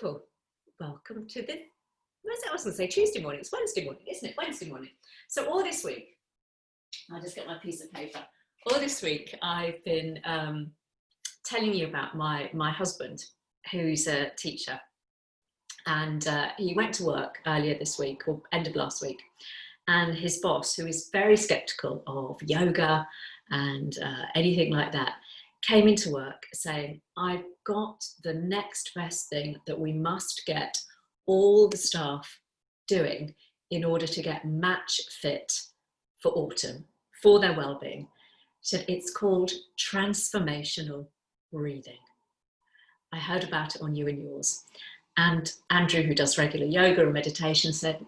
Wonderful. Welcome to this. I was going to say Tuesday morning. It's Wednesday morning, isn't it? Wednesday morning. So all this week, I'll just get my piece of paper. All this week, I've been telling you about my husband, who's a teacher. And he went to work earlier this week, or end of last week. And his boss, who is very skeptical of yoga and anything like that, came into work saying, I've got the next best thing that we must get all the staff doing in order to get match fit for autumn, for their well-being. He said, it's called transformational breathing. I heard about it on You and Yours. And Andrew, who does regular yoga and meditation, said,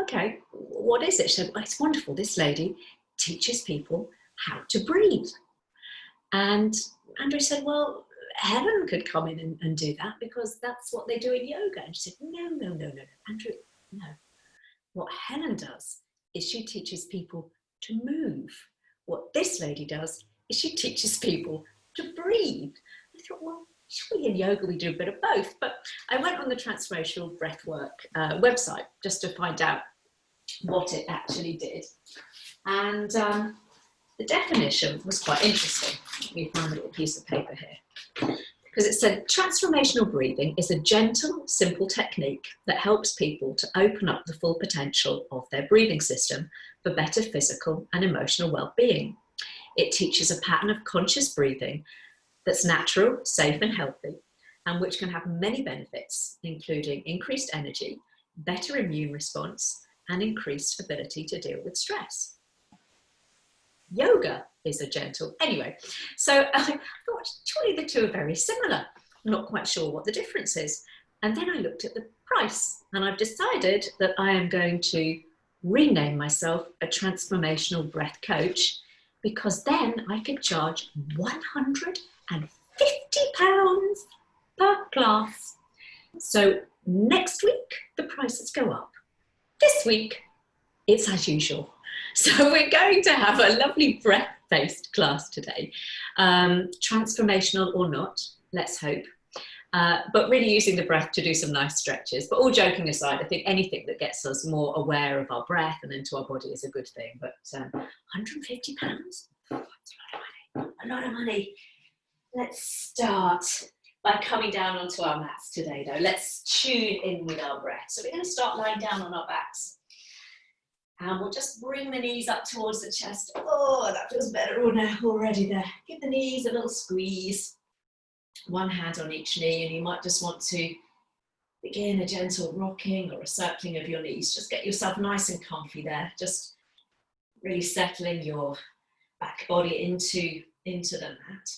okay, what is it? She said, well, it's wonderful. This lady teaches people how to breathe. And Andrew said, well, Helen could come in and do that because that's what they do in yoga. And she said, no, Andrew, no. What Helen does is she teaches people to move. What this lady does is she teaches people to breathe. I thought, well, surely in yoga we do a bit of both. But I went on the Transformational Breathwork website just to find out what it actually did. And the definition was quite interesting. Let me find a little piece of paper here. Because it said, transformational breathing is a gentle, simple technique that helps people to open up the full potential of their breathing system for better physical and emotional well-being. It teaches a pattern of conscious breathing that's natural, safe and healthy, and which can have many benefits, including increased energy, better immune response, and increased ability to deal with stress. Yoga is a gentle, anyway. So I thought, surely the two are very similar. I'm not quite sure what the difference is. And then I looked at the price, and I've decided that I am going to rename myself a transformational breath coach, because then I could charge £150 per class. So next week, the prices go up. This week, it's as usual. So we're going to have a lovely breath-based class today. Transformational or not, let's hope. But really using the breath to do some nice stretches. But all joking aside, I think anything that gets us more aware of our breath and into our body is a good thing. But £150? That's a lot of money. Let's start by coming down onto our mats today, though. Let's tune in with our breath. So we're going to start lying down on our backs. And we'll just bring the knees up towards the chest. Oh, that feels better already there. Give the knees a little squeeze. One hand on each knee, and you might just want to begin a gentle rocking or a circling of your knees. Just get yourself nice and comfy there. Just really settling your back body into the mat.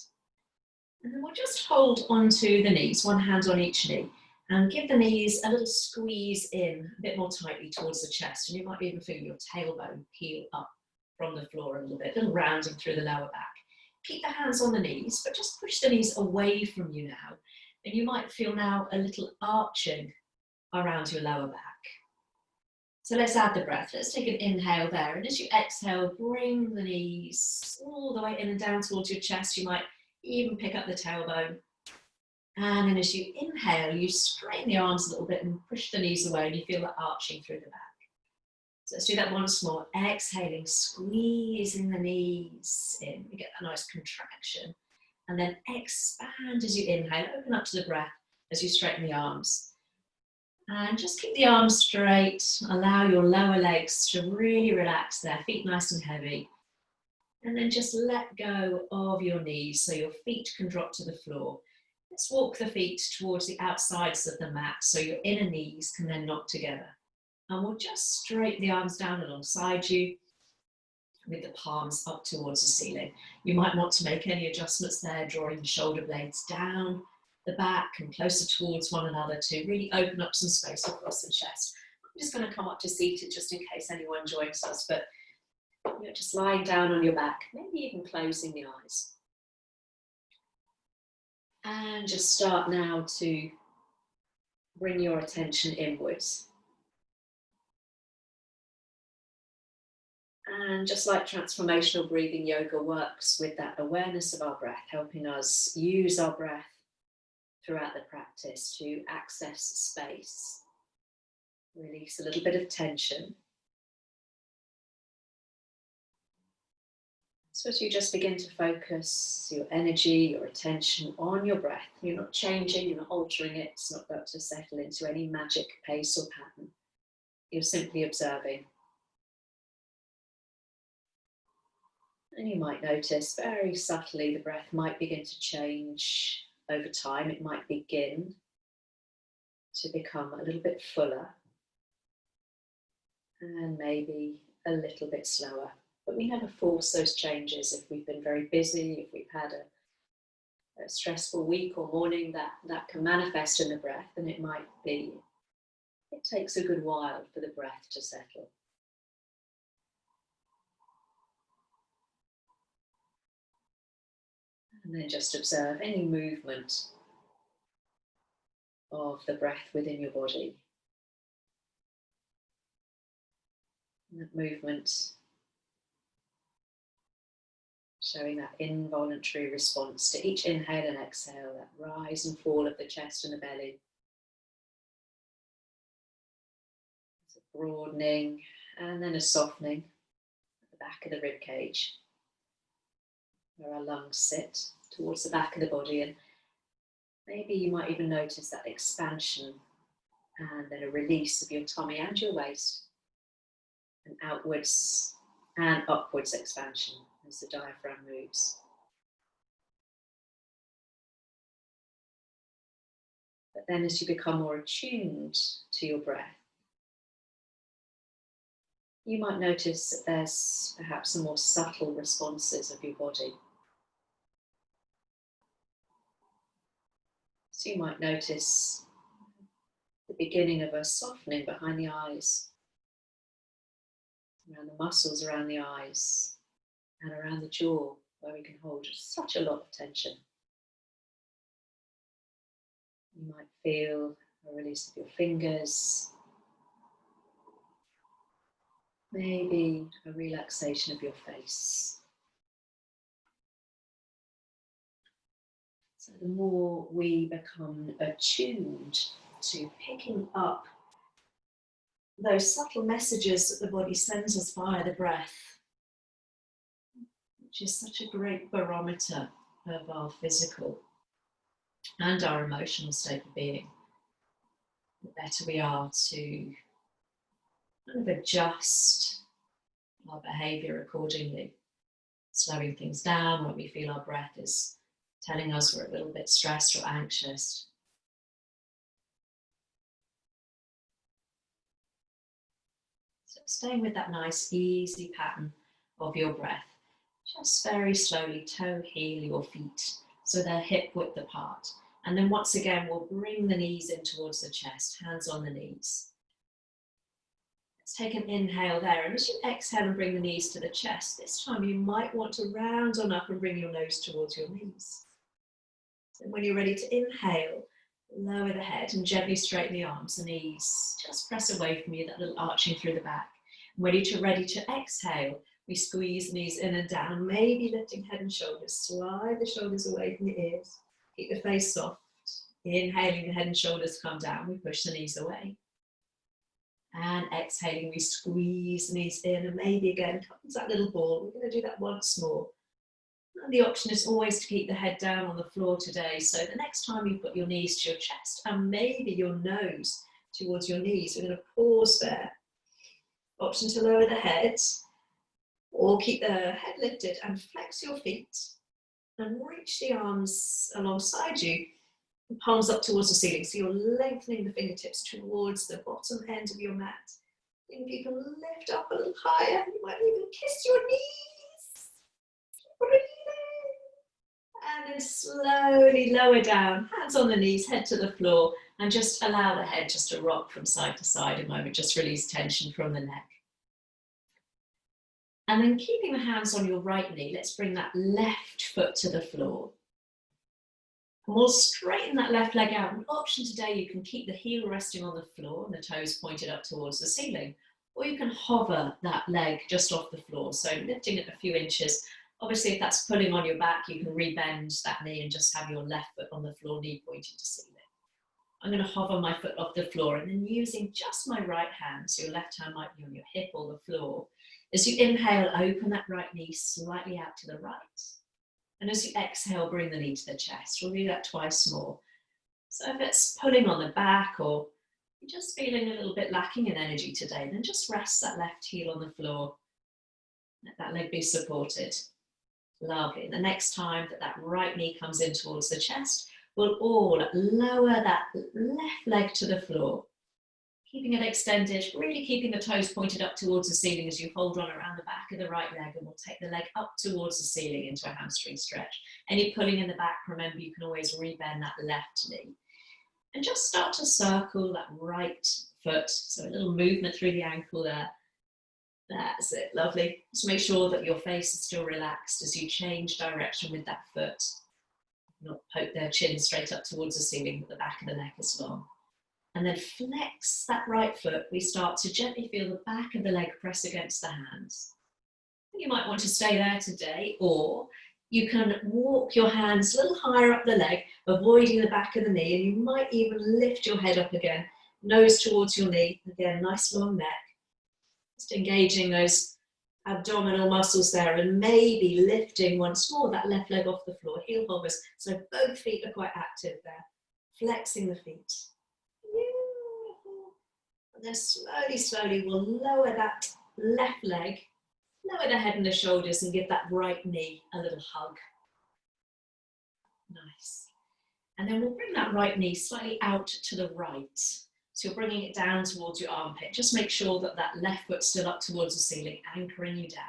And then we'll just hold onto the knees, one hand on each knee, and give the knees a little squeeze in, a bit more tightly towards the chest. And you might even feel your tailbone peel up from the floor a little bit, a little rounding through the lower back. Keep the hands on the knees, but just push the knees away from you now. And you might feel now a little arching around your lower back. So let's add the breath. Let's take an inhale there. And as you exhale, bring the knees all the way in and down towards your chest. You might even pick up the tailbone. And then as you inhale, you straighten the arms a little bit and push the knees away, and you feel that arching through the back. So let's do that once more. Exhaling, squeezing the knees in. You get that nice contraction. And then expand as you inhale. Open up to the breath as you straighten the arms. And just keep the arms straight. Allow your lower legs to really relax there. Feet nice and heavy. And then just let go of your knees so your feet can drop to the floor. Let's walk the feet towards the outsides of the mat so your inner knees can then knock together. And we'll just straighten the arms down alongside you with the palms up towards the ceiling. You might want to make any adjustments there, drawing the shoulder blades down the back and closer towards one another to really open up some space across the chest. I'm just going to come up to seated just in case anyone joins us, but you're just lying down on your back, maybe even closing the eyes. And just start now to bring your attention inwards. And just like transformational breathing, yoga works with that awareness of our breath, helping us use our breath throughout the practice to access space. Release a little bit of tension. So as you just begin to focus your energy, your attention on your breath, you're not changing, you're not altering it, it's not got to settle into any magic pace or pattern. You're simply observing. And you might notice very subtly the breath might begin to change over time. It might begin to become a little bit fuller and maybe a little bit slower. But we never force those changes. If we've been very busy, if we've had a stressful week or morning, that can manifest in the breath, and it might be, it takes a good while for the breath to settle. And then just observe any movement of the breath within your body. And that movement showing that involuntary response to each inhale and exhale, that rise and fall of the chest and the belly. It's a broadening and then a softening at the back of the rib cage, where our lungs sit towards the back of the body. And maybe you might even notice that expansion and then a release of your tummy and your waist, and outwards and upwards expansion as the diaphragm moves. But then as you become more attuned to your breath, you might notice that there's perhaps some more subtle responses of your body. So you might notice the beginning of a softening behind the eyes, around the muscles around the eyes, and around the jaw, where we can hold such a lot of tension. You might feel a release of your fingers, maybe a relaxation of your face. So the more we become attuned to picking up those subtle messages that the body sends us via the breath, which is such a great barometer of our physical and our emotional state of being, the better we are to kind of adjust our behaviour accordingly, slowing things down when we feel our breath is telling us we're a little bit stressed or anxious. So staying with that nice easy pattern of your breath, just very slowly toe heel your feet so they're hip width apart. And then once again, we'll bring the knees in towards the chest, hands on the knees. Let's take an inhale there. And as you exhale and bring the knees to the chest, this time you might want to round on up and bring your nose towards your knees. And when you're ready to inhale, lower the head and gently straighten the arms, the knees. Just press away from you, that little arching through the back. Ready to exhale, we squeeze the knees in and down, maybe lifting head and shoulders. Slide the shoulders away from the ears. Keep the face soft. Inhaling, the head and shoulders come down. We push the knees away. And exhaling, we squeeze the knees in, and maybe again, come to that little ball. We're going to do that once more. And the option is always to keep the head down on the floor today. So the next time you put your knees to your chest and maybe your nose towards your knees, we're going to pause there. Option to lower the head, or keep the head lifted and flex your feet and reach the arms alongside you, palms up towards the ceiling. So you're lengthening the fingertips towards the bottom end of your mat. If you can lift up a little higher, you might even kiss your knees. Breathe in. And then slowly lower down, hands on the knees, head to the floor, and just allow the head just to rock from side to side a moment. Just release tension from the neck. And then keeping the hands on your right knee, let's bring that left foot to the floor. And we'll straighten that left leg out. An option today, you can keep the heel resting on the floor and the toes pointed up towards the ceiling. Or you can hover that leg just off the floor. So lifting it a few inches Obviously, if that's pulling on your back, you can rebend that knee and just have your left foot on the floor, knee pointing to ceiling. I'm going to hover my foot off the floor and then using just my right hand, so your left hand might be on your hip or the floor. As you inhale, open that right knee slightly out to the right. And as you exhale, bring the knee to the chest. We'll do that twice more. So if it's pulling on the back or you're just feeling a little bit lacking in energy today, then just rest that left heel on the floor. Let that leg be supported. Lovely. The next time that right knee comes in towards the chest, we'll all lower that left leg to the floor, keeping it extended, really keeping the toes pointed up towards the ceiling as you hold on around the back of the right leg, and we'll take the leg up towards the ceiling into a hamstring stretch. Any pulling in the back, remember you can always rebend that left knee. And just start to circle that right foot, so a little movement through the ankle there. That's it, lovely. Just make sure that your face is still relaxed as you change direction with that foot. Not poke their chin straight up towards the ceiling, but the back of the neck is long. And then flex that right foot. We start to gently feel the back of the leg press against the hands. You might want to stay there today, or you can walk your hands a little higher up the leg, avoiding the back of the knee, and you might even lift your head up again, nose towards your knee. Again, nice long neck. Just engaging those abdominal muscles there, and maybe lifting once more that left leg off the floor, heel hovers, so both feet are quite active there, flexing the feet. Beautiful. And then slowly we'll lower that left leg, lower the head and the shoulders, and give that right knee a little hug. Nice. And then we'll bring that right knee slightly out to the right. So you're bringing it down towards your armpit. Just make sure that that left foot's still up towards the ceiling, anchoring you down.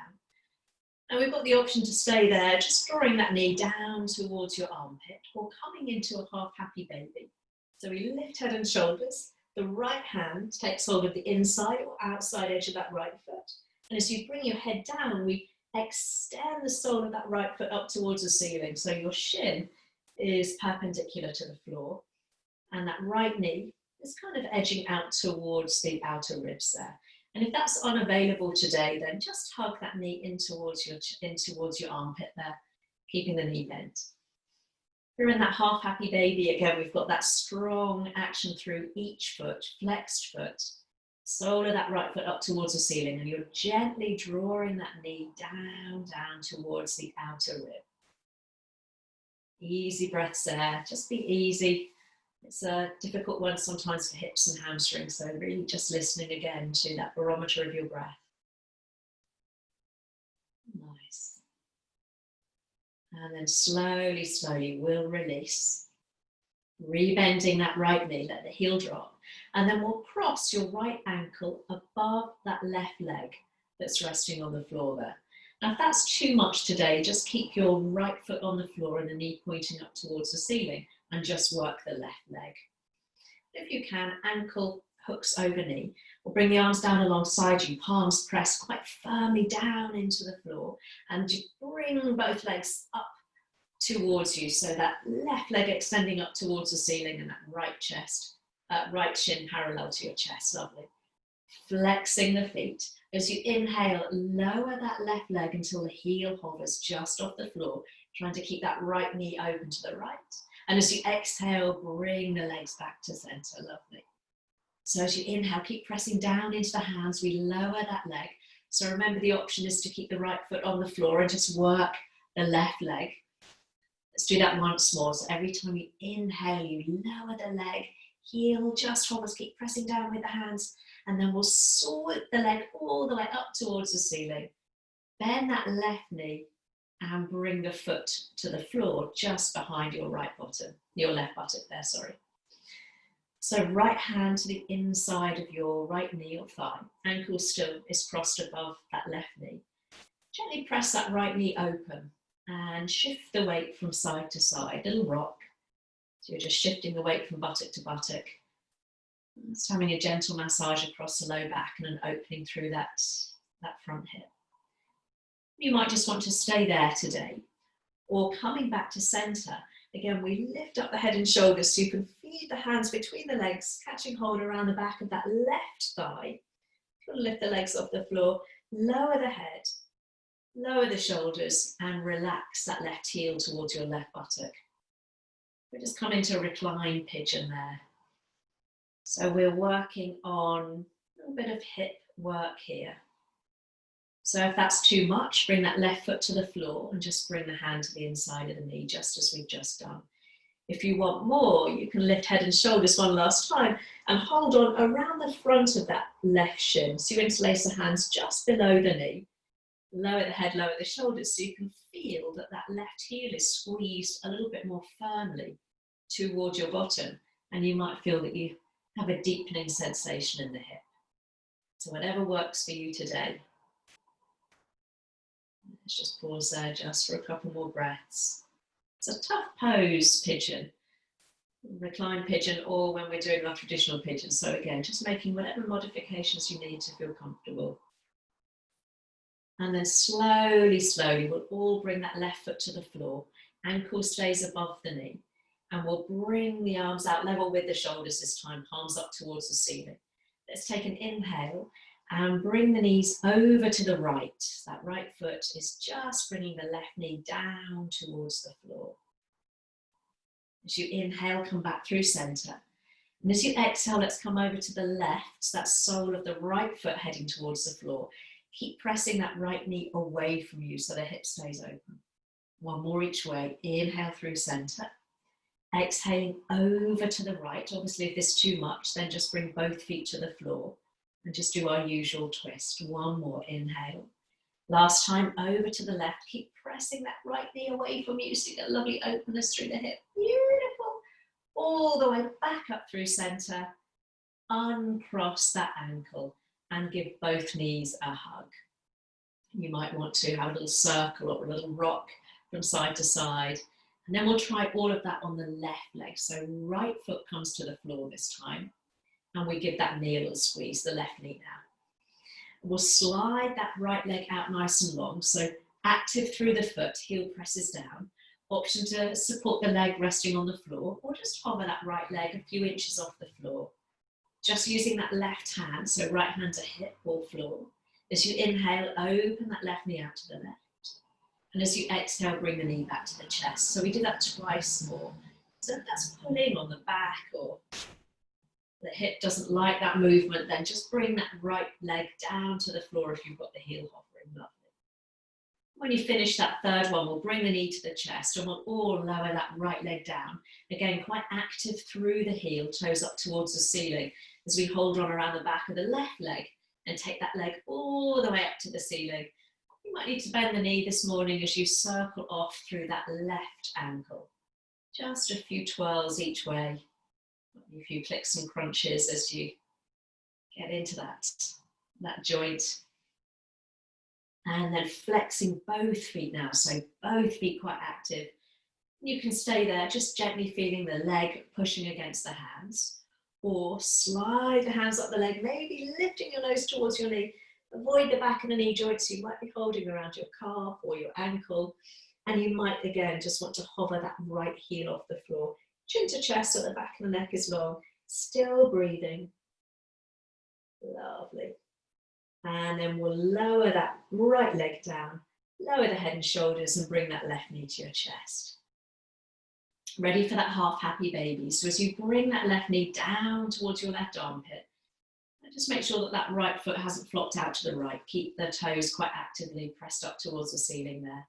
And we've got the option to stay there, just drawing that knee down towards your armpit, or coming into a half happy baby. So we lift head and shoulders. The right hand takes hold of the inside or outside edge of that right foot. And as you bring your head down, we extend the sole of that right foot up towards the ceiling. So your shin is perpendicular to the floor. And that right knee is kind of edging out towards the outer ribs there. And if that's unavailable today, then just hug that knee in towards your armpit there, keeping the knee bent. We're in that half happy baby again. We've got that strong action through each foot, flexed foot, sole of that right foot up towards the ceiling, and you're gently drawing that knee down towards the outer rib. Easy breaths there, just be easy. It's a difficult one sometimes for hips and hamstrings, so really just listening again to that barometer of your breath. Nice. And then slowly we'll release. Rebending that right knee, let the heel drop. And then we'll cross your right ankle above that left leg that's resting on the floor there. Now if that's too much today, just keep your right foot on the floor and the knee pointing up towards the ceiling, and just work the left leg. If you can, ankle hooks over knee, or bring the arms down alongside you, palms pressed quite firmly down into the floor, and you bring both legs up towards you, so that left leg extending up towards the ceiling and that right shin parallel to your chest. Lovely. Flexing the feet. As you inhale, lower that left leg until the heel hovers just off the floor, trying to keep that right knee open to the right. And as you exhale, bring the legs back to center. Lovely. So as you inhale, keep pressing down into the hands. We lower that leg. So remember, the option is to keep the right foot on the floor and just work the left leg. Let's do that once more. So every time you inhale, you lower the leg, heel just hovers, keep pressing down with the hands. And then we'll sweep the leg all the way up towards the ceiling. Bend that left knee and bring the foot to the floor just behind your left buttock there, sorry. So right hand to the inside of your right knee or thigh. Ankle still is crossed above that left knee. Gently press that right knee open and shift the weight from side to side, little rock. So you're just shifting the weight from buttock to buttock. Just having a gentle massage across the low back and an opening through that front hip. You might just want to stay there today, or coming back to center. Again, we lift up the head and shoulders so you can feed the hands between the legs, catching hold around the back of that left thigh. Lift the legs off the floor, lower the head, Lower the shoulders and relax that left heel towards your left buttock. We just come into a recline pigeon there. So we're working on a little bit of hip work here. So if that's too much, bring that left foot to the floor and just bring the hand to the inside of the knee, just as we've just done. If you want more, you can lift head and shoulders one last time and hold on around the front of that left shin. So you interlace the hands just below the knee. Lower the head, lower the shoulders, so you can feel that that left heel is squeezed a little bit more firmly towards your bottom. And you might feel that you have a deepening sensation in the hip. So whatever works for you today. Let's just pause there just for a couple more breaths. It's a tough pose, pigeon, recline pigeon, or when we're doing our traditional pigeon. So again, just making whatever modifications you need to feel comfortable. And then slowly, slowly, we'll all bring that left foot to the floor. Ankle stays above the knee. And we'll bring the arms out level with the shoulders this time, palms up towards the ceiling. Let's take an inhale and bring the knees over to the right. That right foot is just bringing the left knee down towards the floor. As you inhale, come back through center. And as you exhale, let's come over to the left, that sole of the right foot heading towards the floor. Keep pressing that right knee away from you so the hip stays open. One more each way. Inhale through center. Exhaling over to the right. Obviously, if this is too much, then just bring both feet to the floor and just do our usual twist. One more inhale. Last time, over to the left. Keep pressing that right knee away from you so you get a lovely openness through the hip. Beautiful. All the way back up through center. Uncross that ankle and give both knees a hug. You might want to have a little circle or a little rock from side to side. And then we'll try all of that on the left leg. So right foot comes to the floor this time. And we give that knee a little squeeze, the left knee now. We'll slide that right leg out nice and long. So active through the foot, heel presses down. Option to support the leg resting on the floor or just hover that right leg a few inches off the floor. Just using that left hand, so right hand to hip or floor. As you inhale, open that left knee out to the left. And as you exhale, bring the knee back to the chest. So we do that twice more. So if that's pulling on the back or the hip doesn't like that movement, then just bring that right leg down to the floor if you've got the heel hovering. Lovely. When you finish that third one, we'll bring the knee to the chest and we'll all lower that right leg down. Again, quite active through the heel, toes up towards the ceiling as we hold on around the back of the left leg and take that leg all the way up to the ceiling. You might need to bend the knee this morning as you circle off through that left ankle. Just a few twirls each way. A few clicks and crunches as you get into that joint. And then flexing both feet now, so both feet quite active. You can stay there, just gently feeling the leg pushing against the hands. Or slide the hands up the leg, maybe lifting your nose towards your knee. Avoid the back of the knee joint, so you might be holding around your calf or your ankle. And you might, again, just want to hover that right heel off the floor. Chin to chest so the back of the neck is long. Still breathing. Lovely. And then we'll lower that right leg down. Lower the head and shoulders and bring that left knee to your chest. Ready for that half happy baby. So as you bring that left knee down towards your left armpit, just make sure that that right foot hasn't flopped out to the right. Keep the toes quite actively pressed up towards the ceiling there.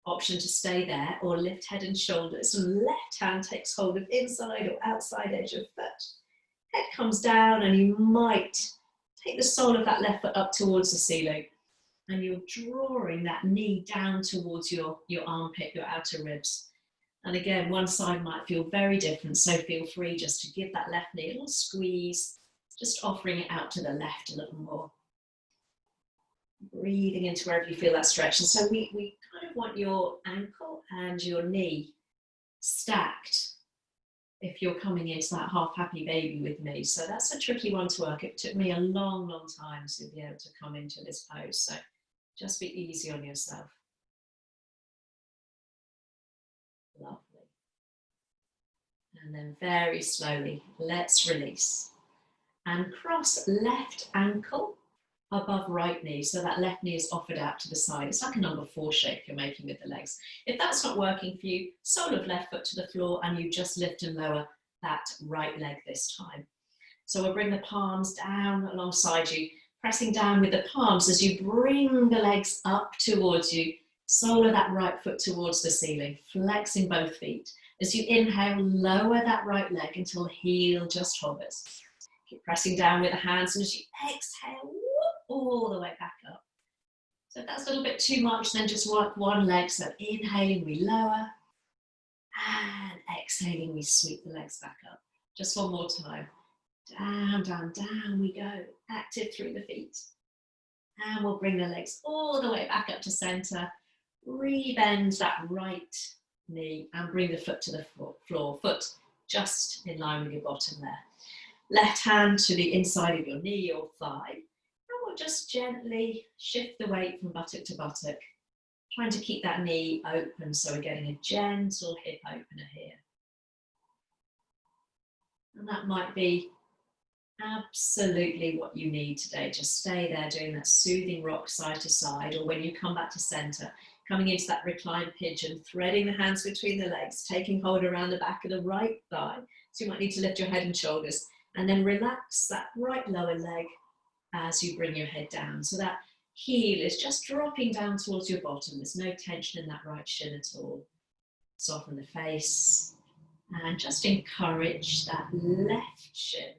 Option to stay there or lift head and shoulders. And left hand takes hold of inside or outside edge of foot. Head comes down and you might take the sole of that left foot up towards the ceiling. And you're drawing that knee down towards your armpit, your outer ribs. And again, one side might feel very different, so feel free just to give that left knee a little squeeze, just offering it out to the left a little more. Breathing into wherever you feel that stretch. And so we kind of want your ankle and your knee stacked if you're coming into that half happy baby with me. So that's a tricky one to work. It took me a long, long time to be able to come into this pose. So just be easy on yourself. Lovely. And then very slowly, let's release. And cross left ankle above right knee, so that left knee is offered out to the side. It's like a number 4 shape you're making with the legs. If that's not working for you, sole of left foot to the floor, and you just lift and lower that right leg this time. So we'll bring the palms down alongside you, pressing down with the palms as you bring the legs up towards you, sole of that right foot towards the ceiling, flexing both feet. As you inhale, lower that right leg until the heel just hovers. Keep pressing down with the hands, and as you exhale, all the way back up. So if that's a little bit too much, then just work one leg. So inhaling, we lower, and exhaling, we sweep the legs back up. Just one more time. Down, down, down we go. Active through the feet. And we'll bring the legs all the way back up to center. Rebend that right knee and bring the foot to the floor. Foot just in line with your bottom there. Left hand to the inside of your knee or thigh. And we'll just gently shift the weight from buttock to buttock, trying to keep that knee open, so we're getting a gentle hip opener here. And that might be absolutely what you need today. Just stay there doing that soothing rock side to side, or when you come back to center, coming into that reclined pigeon, threading the hands between the legs, taking hold around the back of the right thigh. So you might need to lift your head and shoulders, and then relax that right lower leg as you bring your head down. So that heel is just dropping down towards your bottom. There's no tension in that right shin at all. Soften the face and just encourage that left shin.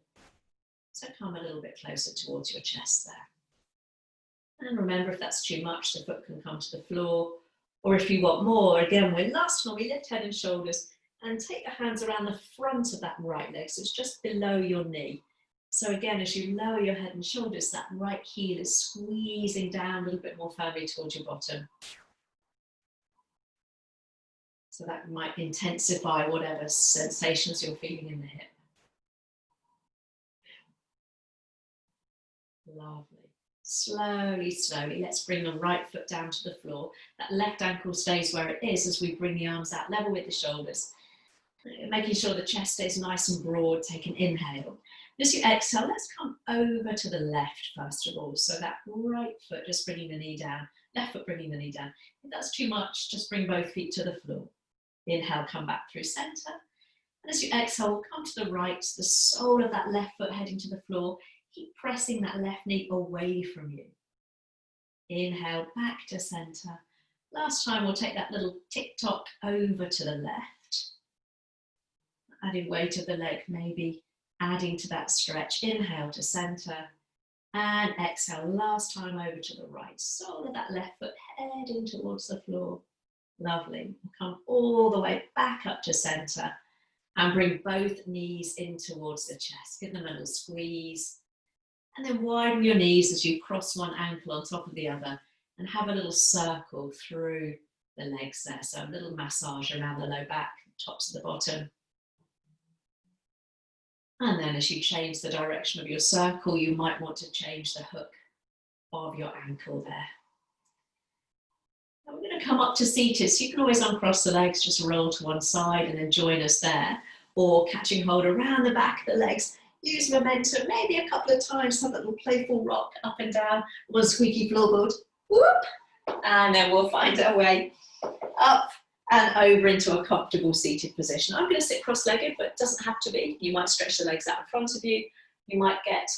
So come a little bit closer towards your chest there. And remember, if that's too much, the foot can come to the floor. Or if you want more, again, last one, we lift head and shoulders and take your hands around the front of that right leg. So it's just below your knee. So again, as you lower your head and shoulders, that right heel is squeezing down a little bit more firmly towards your bottom. So that might intensify whatever sensations you're feeling in the hip. Lovely. Slowly, slowly, let's bring the right foot down to the floor. That left ankle stays where it is as we bring the arms out level with the shoulders. Making sure the chest stays nice and broad. Take an inhale. As you exhale, let's come over to the left first of all. So that right foot just bringing the knee down, left foot bringing the knee down. If that's too much, just bring both feet to the floor. Inhale, come back through center. And as you exhale, come to the right, the sole of that left foot heading to the floor. Keep pressing that left knee away from you. Inhale, back to center. Last time, we'll take that little tick-tock over to the left. Adding weight of the leg, maybe adding to that stretch. Inhale to center. And exhale, last time over to the right. Sole of that left foot heading towards the floor. Lovely. We'll come all the way back up to center. And bring both knees in towards the chest. Give them a little squeeze. And then widen your knees as you cross one ankle on top of the other and have a little circle through the legs there. So a little massage around the low back, tops of the bottom. And then as you change the direction of your circle, you might want to change the hook of your ankle there. Now we're going to come up to seated. So you can always uncross the legs, just roll to one side and then join us there. Or catching hold around the back of the legs. Use momentum, maybe a couple of times, have a little playful rock up and down, one squeaky floorboard, whoop, and then we'll find our way up and over into a comfortable seated position. I'm going to sit cross-legged, but it doesn't have to be. You might stretch the legs out in front of you. You might get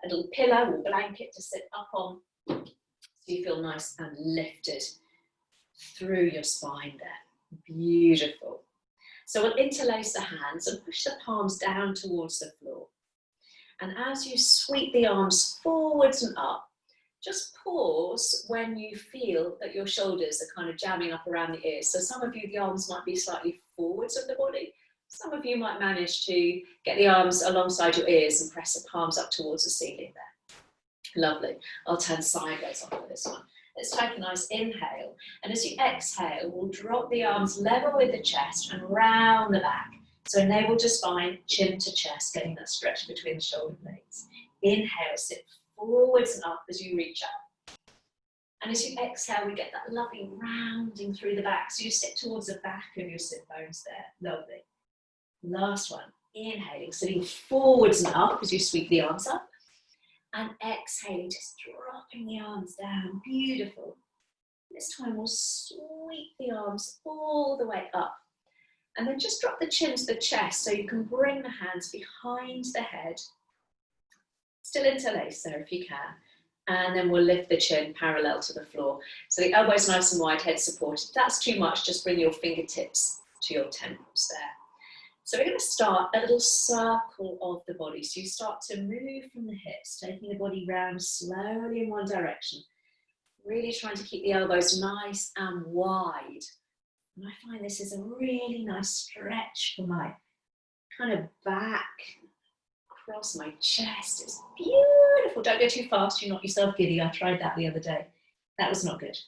a little pillow or blanket to sit up on, so you feel nice and lifted through your spine there. Beautiful. So we'll interlace the hands and push the palms down towards the floor. And as you sweep the arms forwards and up, just pause when you feel that your shoulders are kind of jamming up around the ears. So some of you, the arms might be slightly forwards of the body. Some of you might manage to get the arms alongside your ears and press the palms up towards the ceiling there. Lovely. I'll turn sideways after this one. Let's take a nice inhale. And as you exhale, we'll drop the arms level with the chest and round the back. So enable to spine, chin to chest, getting that stretch between the shoulder blades. Inhale, sit forwards and up as you reach up. And as you exhale, we get that lovely rounding through the back. So you sit towards the back of your sit bones there. Lovely. Last one. Inhaling, sitting forwards and up as you sweep the arms up. And exhaling, just dropping the arms down. Beautiful. This time we'll sweep the arms all the way up. And then just drop the chin to the chest so you can bring the hands behind the head. Still interlace there if you can. And then we'll lift the chin parallel to the floor. So the elbows nice and wide, head supported. If that's too much, just bring your fingertips to your temples there. So we're going to start a little circle of the body. So you start to move from the hips, taking the body round slowly in one direction. Really trying to keep the elbows nice and wide. And I find this is a really nice stretch for my kind of back, across my chest. It's beautiful. Don't go too fast, you knock yourself giddy. I tried that the other day. That was not good.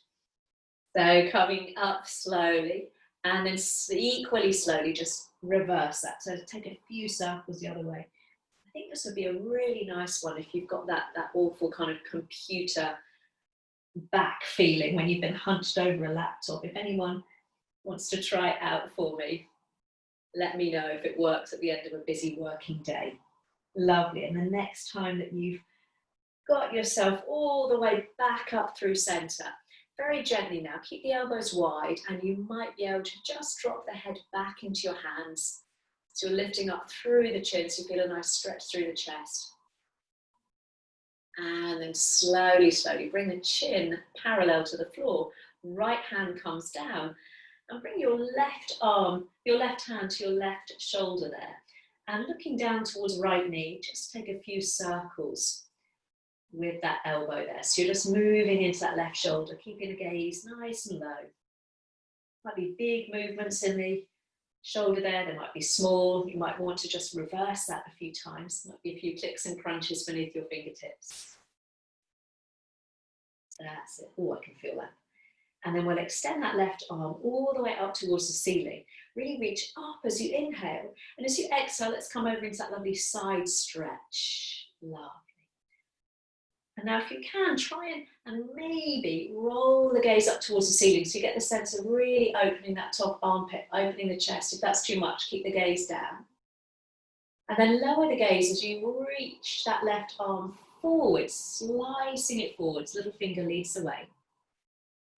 So coming up slowly, and then equally slowly just reverse that. So take a few circles the other way. I think this would be a really nice one if you've got that awful kind of computer back feeling when you've been hunched over a laptop. If anyone wants to try it out for me, let me know if it works at the end of a busy working day. Lovely. And the next time that you've got yourself all the way back up through center, very gently now, keep the elbows wide, and you might be able to just drop the head back into your hands. So you're lifting up through the chin, so you feel a nice stretch through the chest. And then slowly, slowly bring the chin parallel to the floor. Right hand comes down, and bring your left arm, your left hand to your left shoulder there. And looking down towards right knee, just take a few circles with that elbow there. So you're just moving into that left shoulder, keeping the gaze nice and low. Might be big movements in the shoulder there. They might be small. You might want to just reverse that a few times. Might be a few clicks and crunches beneath your fingertips. That's it. Oh, I can feel that. And then we'll extend that left arm all the way up towards the ceiling. Really reach up as you inhale. And as you exhale, let's come over into that lovely side stretch. Lovely. And now if you can, try and maybe roll the gaze up towards the ceiling so you get the sense of really opening that top armpit, opening the chest. If that's too much, keep the gaze down. And then lower the gaze as you reach that left arm forward, slicing it forwards, little finger leads the way.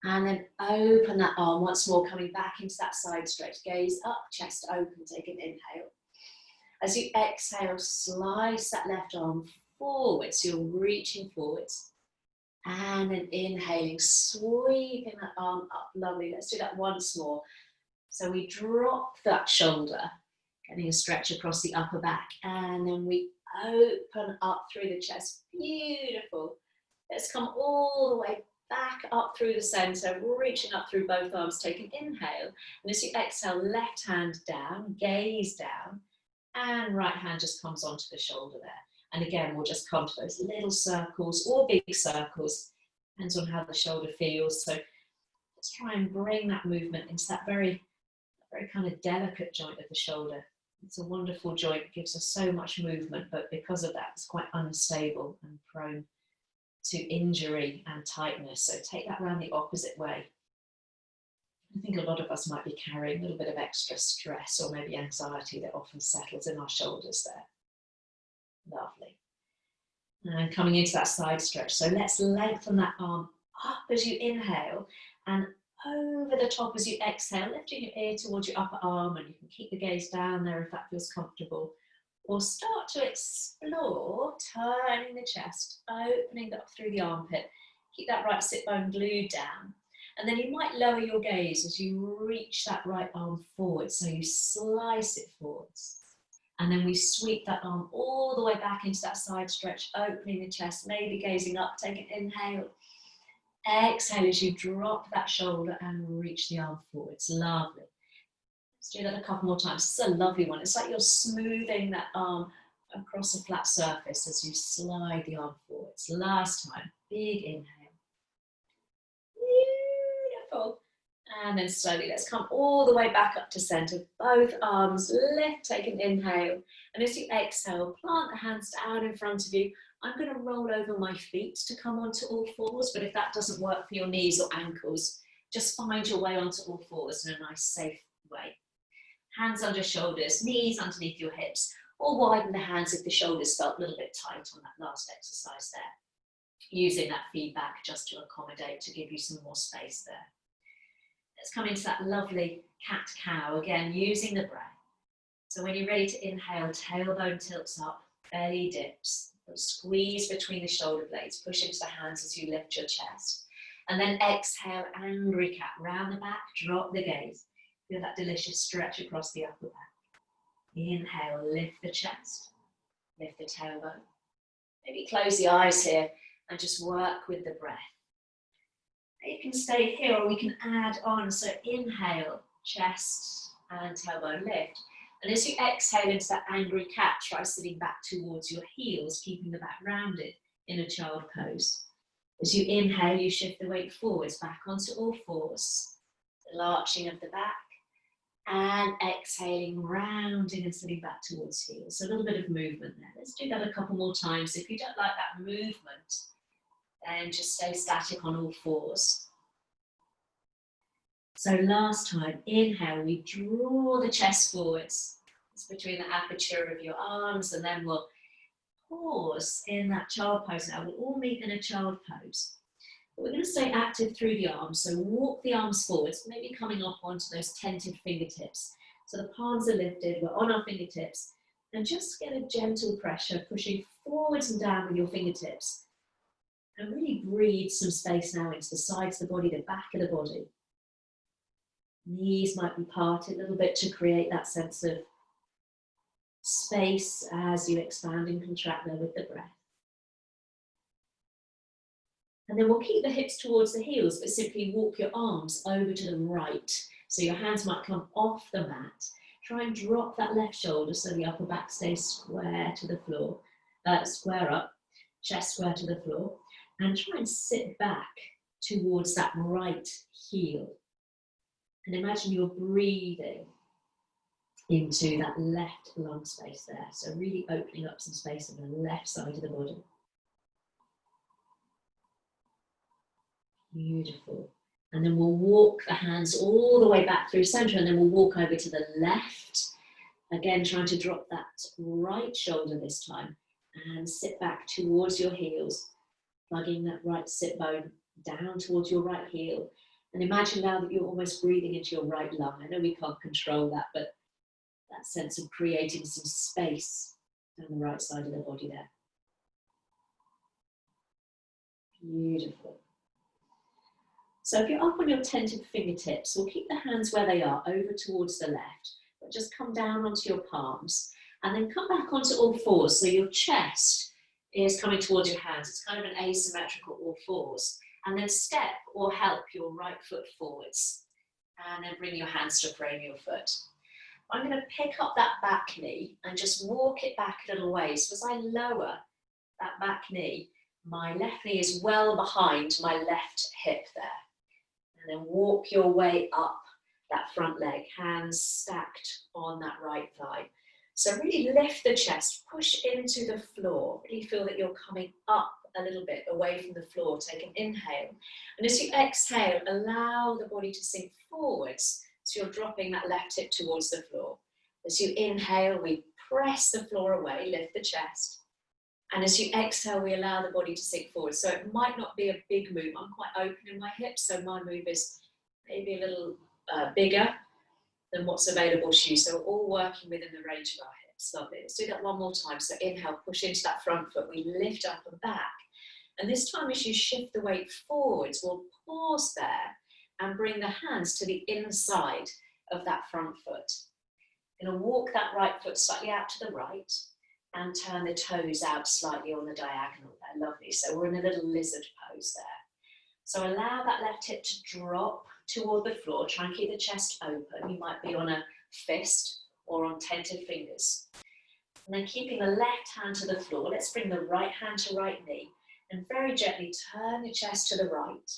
And then open that arm once more, coming back into that side stretch. Gaze up, chest open, take an inhale. As you exhale, slice that left arm forward, so you're reaching forwards. And then inhaling, sweeping that arm up, lovely. Let's do that once more. So we drop that shoulder, getting a stretch across the upper back, and then we open up through the chest. Beautiful. Let's come all the way back up through the center, reaching up through both arms, take an inhale. And as you exhale, left hand down, gaze down, and right hand just comes onto the shoulder there. And again, we'll just come to those little circles or big circles, depends on how the shoulder feels. So let's try and bring that movement into that very kind of delicate joint of the shoulder. It's a wonderful joint, it gives us so much movement, but because of that, it's quite unstable and prone to injury and tightness. So take that around the opposite way. I think a lot of us might be carrying a little bit of extra stress or maybe anxiety that often settles in our shoulders there. Lovely. And coming into that side stretch. So let's lengthen that arm up as you inhale and over the top as you exhale, lifting your ear towards your upper arm, and you can keep the gaze down there if that feels comfortable. Or start to explore, turning the chest, opening up through the armpit. Keep that right sit bone glued down. And then you might lower your gaze as you reach that right arm forward. So you slice it forwards. And then we sweep that arm all the way back into that side stretch, opening the chest, maybe gazing up, take an inhale. Exhale as you drop that shoulder and reach the arm forwards. Lovely. Let's do that a couple more times. This is a lovely one. It's like you're smoothing that arm across a flat surface as you slide the arm forwards. Last time, big inhale. Beautiful. And then slowly, let's come all the way back up to center. Both arms lift, take an inhale. And as you exhale, plant the hands down in front of you. I'm going to roll over my feet to come onto all fours, but if that doesn't work for your knees or ankles, just find your way onto all fours in a nice, safe way. Hands under shoulders, knees underneath your hips. or widen the hands if the shoulders felt a little bit tight on that last exercise there. Using that feedback just to accommodate, to give you some more space there. Let's come into that lovely cat-cow, again, using the breath. So when you're ready to inhale, tailbone tilts up, belly dips, squeeze between the shoulder blades, push into the hands as you lift your chest. And then exhale, angry cat, round the back, drop the gaze. Feel that delicious stretch across the upper back. Inhale, lift the chest, lift the tailbone. Maybe close the eyes here and just work with the breath. You can stay here or we can add on. So inhale, chest and tailbone lift. And as you exhale into that angry cat, try sitting back towards your heels, keeping the back rounded in a child pose. As you inhale, you shift the weight forwards, back onto all fours. The arching of the back. And exhaling, rounding and sitting back towards heels. So a little bit of movement there. Let's do that a couple more times. If you don't like that movement, then just stay static on all fours. So last time, inhale, we draw the chest forwards. It's between the aperture of your arms, and then we'll pause in that child pose now. We'll all meet in a child pose. But we're going to stay active through the arms, so walk the arms forwards, maybe coming up onto those tented fingertips. So the palms are lifted, we're on our fingertips, and just get a gentle pressure, pushing forwards and down with your fingertips. And really breathe some space now into the sides of the body, the back of the body. Knees might be parted a little bit to create that sense of space as you expand and contract there with the breath. And then we'll keep the hips towards the heels, but simply walk your arms over to the right. So your hands might come off the mat. Try and drop that left shoulder so the upper back stays square to the floor. Square up, chest square to the floor. And try and sit back towards that right heel. And imagine you're breathing into that left lung space there. So really opening up some space on the left side of the body. Beautiful. And then we'll walk the hands all the way back through center, and then we'll walk over to the left. Again, trying to drop that right shoulder this time and sit back towards your heels, plugging that right sit bone down towards your right heel. And imagine now that you're almost breathing into your right lung. I know we can't control that, but that sense of creating some space down the right side of the body there. Beautiful. So if you're up on your tented fingertips, we'll keep the hands where they are, over towards the left, but just come down onto your palms and then come back onto all fours. So your chest is coming towards your hands. It's kind of an asymmetrical all fours. And then step or help your right foot forwards. And then bring your hands to frame your foot. I'm going to pick up that back knee and just walk it back a little way. So as I lower that back knee, my left knee is well behind my left hip there. And then walk your way up that front leg, hands stacked on that right thigh. So really lift the chest, push into the floor. Really feel that you're coming up a little bit away from the floor. Take an inhale. And as you exhale, allow the body to sink forwards. So you're dropping that left hip towards the floor. As you inhale, we press the floor away, lift the chest. And as you exhale, we allow the body to sink forward. So it might not be a big move. I'm quite open in my hips, so my move is maybe a little bigger than what's available to you. So we're all working within the range of our hips. Lovely. Let's do that one more time. So inhale, push into that front foot. We lift up and back. And this time as you shift the weight forwards, we'll pause there and bring the hands to the inside of that front foot. You're going to walk that right foot slightly out to the right and turn the toes out slightly on the diagonal there. Lovely. So we're in a little lizard pose there. So allow that left hip to drop toward the floor. Try and keep the chest open. You might be on a fist or on tented fingers. And then keeping the left hand to the floor, let's bring the right hand to right knee and very gently turn the chest to the right.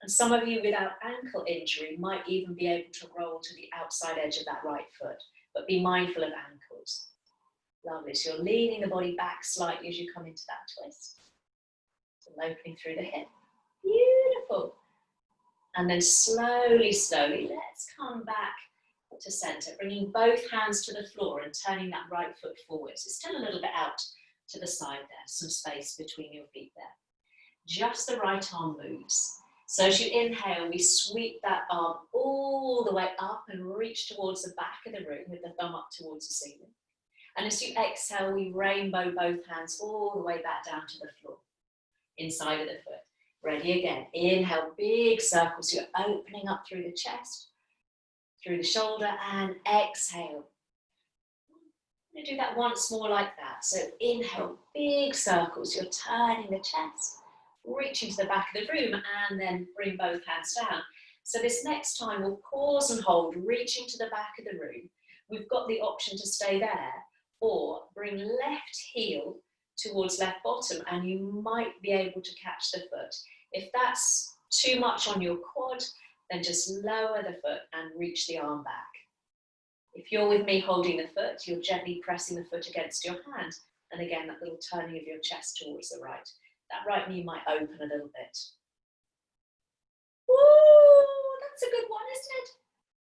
And some of you without ankle injury might even be able to roll to the outside edge of that right foot, but be mindful of ankles. Lovely. So you're leaning the body back slightly as you come into that twist. So opening through the hip. Beautiful. And then slowly, slowly, let's come back to centre, bringing both hands to the floor and turning that right foot forwards. It's still a little bit out to the side there, some space between your feet there. Just the right arm moves. So as you inhale, we sweep that arm all the way up and reach towards the back of the room with the thumb up towards the ceiling. And as you exhale, we rainbow both hands all the way back down to the floor, inside of the foot. Ready again. Inhale, big circles. You're opening up through the chest, through the shoulder, and exhale. I'm going to do that once more like that. So inhale, big circles. You're turning the chest, reaching to the back of the room, and then bring both hands down. So this next time we'll pause and hold, reaching to the back of the room. We've got the option to stay there, or bring left heel towards left bottom, and you might be able to catch the foot. If that's too much on your quad, then just lower the foot and reach the arm back. If you're with me holding the foot, you're gently pressing the foot against your hand. And again, that little turning of your chest towards the right. That right knee might open a little bit. Woo, that's a good one, isn't it?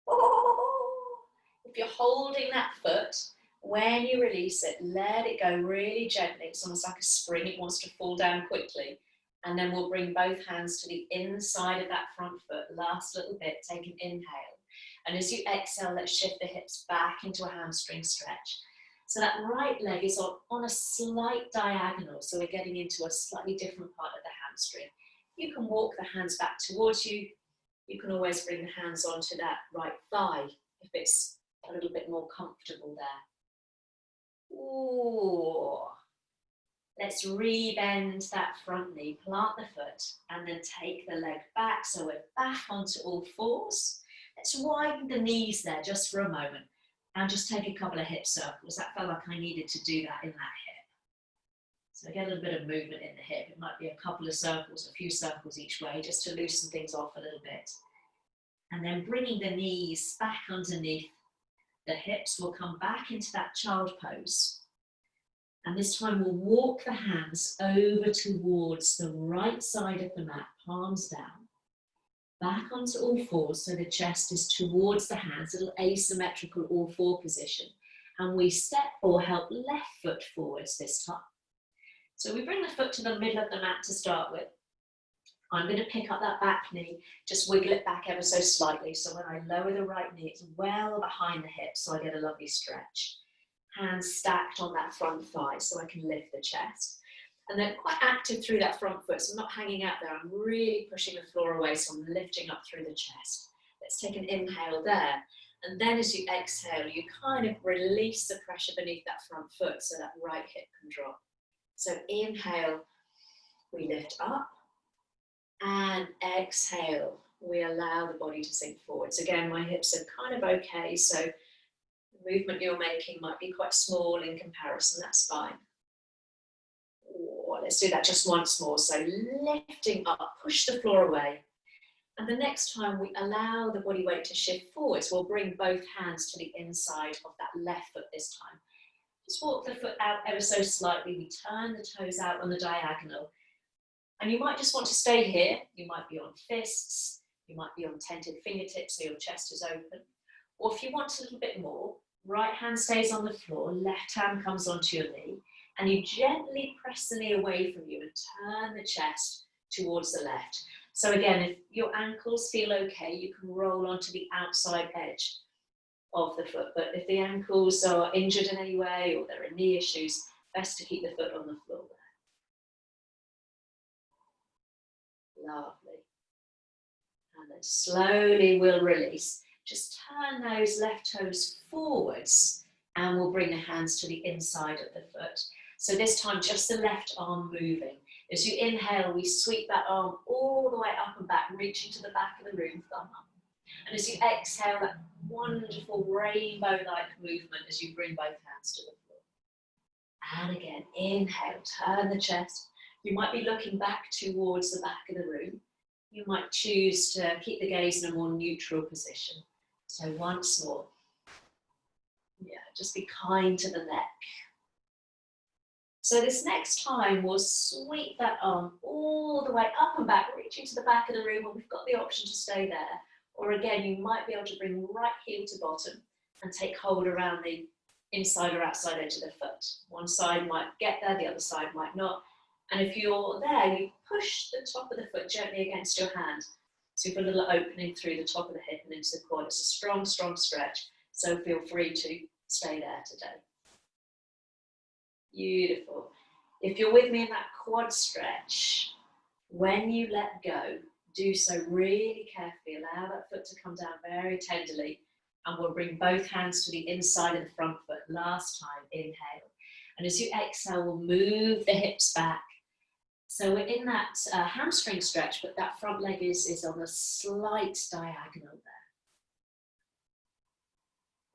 Oh. If you're holding that foot, when you release it, let it go really gently. It's almost like a spring. It wants to fall down quickly. And then we'll bring both hands to the inside of that front foot. Last little bit, take an inhale. And as you exhale, let's shift the hips back into a hamstring stretch. So that right leg is on a slight diagonal. So we're getting into a slightly different part of the hamstring. You can walk the hands back towards you. You can always bring the hands onto that right thigh if it's a little bit more comfortable there. Ooh. Let's re-bend that front knee, plant the foot, and then take the leg back. So we're back onto all fours. Let's widen the knees there just for a moment and just take a couple of hip circles. That felt like I needed to do that in that hip. So get a little bit of movement in the hip. It might be a couple of circles, a few circles each way, just to loosen things off a little bit. And then bringing the knees back underneath the hips, we'll come back into that child pose. And this time we'll walk the hands over towards the right side of the mat, palms down. Back onto all fours, so the chest is towards the hands, a little asymmetrical all four position. And we step or help left foot forwards this time. So we bring the foot to the middle of the mat to start with. I'm going to pick up that back knee, just wiggle it back ever so slightly. So when I lower the right knee, it's well behind the hip, so I get a lovely stretch. Hands stacked on that front thigh so I can lift the chest. And then quite active through that front foot, so I'm not hanging out there. I'm really pushing the floor away, so I'm lifting up through the chest. Let's take an inhale there. And then as you exhale, you kind of release the pressure beneath that front foot so that right hip can drop. So inhale, we lift up. And exhale, we allow the body to sink forwards. Again, my hips are kind of okay, so the movement you're making might be quite small in comparison, that's fine. Let's do that just once more. So lifting up, push the floor away. And the next time we allow the body weight to shift forwards, we'll bring both hands to the inside of that left foot this time. Just walk the foot out ever so slightly. We turn the toes out on the diagonal. And you might just want to stay here. You might be on fists. You might be on tented fingertips so your chest is open. Or if you want a little bit more, right hand stays on the floor, left hand comes onto your knee. And you gently press the knee away from you and turn the chest towards the left. So again, if your ankles feel okay, you can roll onto the outside edge of the foot. But if the ankles are injured in any way or there are knee issues, best to keep the foot on the floor there. Lovely. And then slowly we'll release. Just turn those left toes forwards and we'll bring the hands to the inside of the foot. So this time, just the left arm moving. As you inhale, we sweep that arm all the way up and back, reaching to the back of the room, thumb up. And as you exhale, that wonderful rainbow-like movement as you bring both hands to the floor. And again, inhale, turn the chest. You might be looking back towards the back of the room. You might choose to keep the gaze in a more neutral position. So once more. Yeah, just be kind to the neck. So this next time, we'll sweep that arm all the way up and back, reaching to the back of the room, and we've got the option to stay there. Or again, you might be able to bring right heel to bottom and take hold around the inside or outside edge of the foot. One side might get there, the other side might not. And if you're there, you push the top of the foot gently against your hand. So you've got a little opening through the top of the hip and into the quad. It's a strong, strong stretch. So feel free to stay there today. Beautiful. If you're with me in that quad stretch, when you let go, do so really carefully. Allow that foot to come down very tenderly. And we'll bring both hands to the inside of the front foot. Last time, inhale. And as you exhale, we'll move the hips back. So we're in that hamstring stretch, but that front leg is on a slight diagonal there.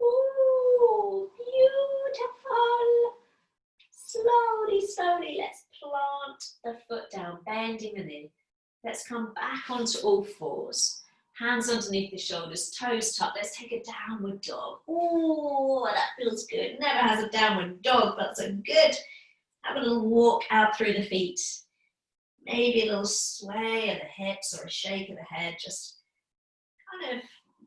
Ooh, beautiful. Slowly, slowly, let's plant the foot down, bending the knee. Let's come back onto all fours. Hands underneath the shoulders, toes tucked. Let's take a downward dog. Ooh, that feels good. Never has a downward dog, but so good. Have a little walk out through the feet. Maybe a little sway of the hips or a shake of the head. Just kind of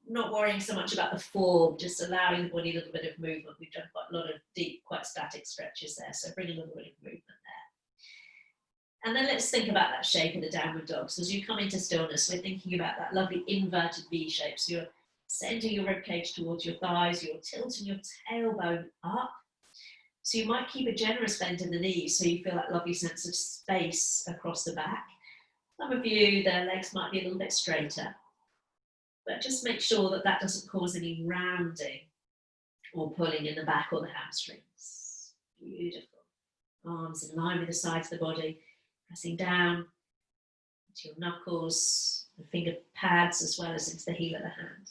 not worrying so much about the form, just allowing the body a little bit of movement. We've done quite a lot of deep, quite static stretches there, so bring a little bit of movement there. And then let's think about that shape of the downward dog. So as you come into stillness, we're thinking about that lovely inverted V shape. So you're sending your ribcage towards your thighs, you're tilting your tailbone up. So you might keep a generous bend in the knees so you feel that lovely sense of space across the back. Some of you, their legs might be a little bit straighter. But just make sure that that doesn't cause any rounding or pulling in the back or the hamstrings. Beautiful. Arms in line with the sides of the body, pressing down into your knuckles, the finger pads, as well as into the heel of the hand.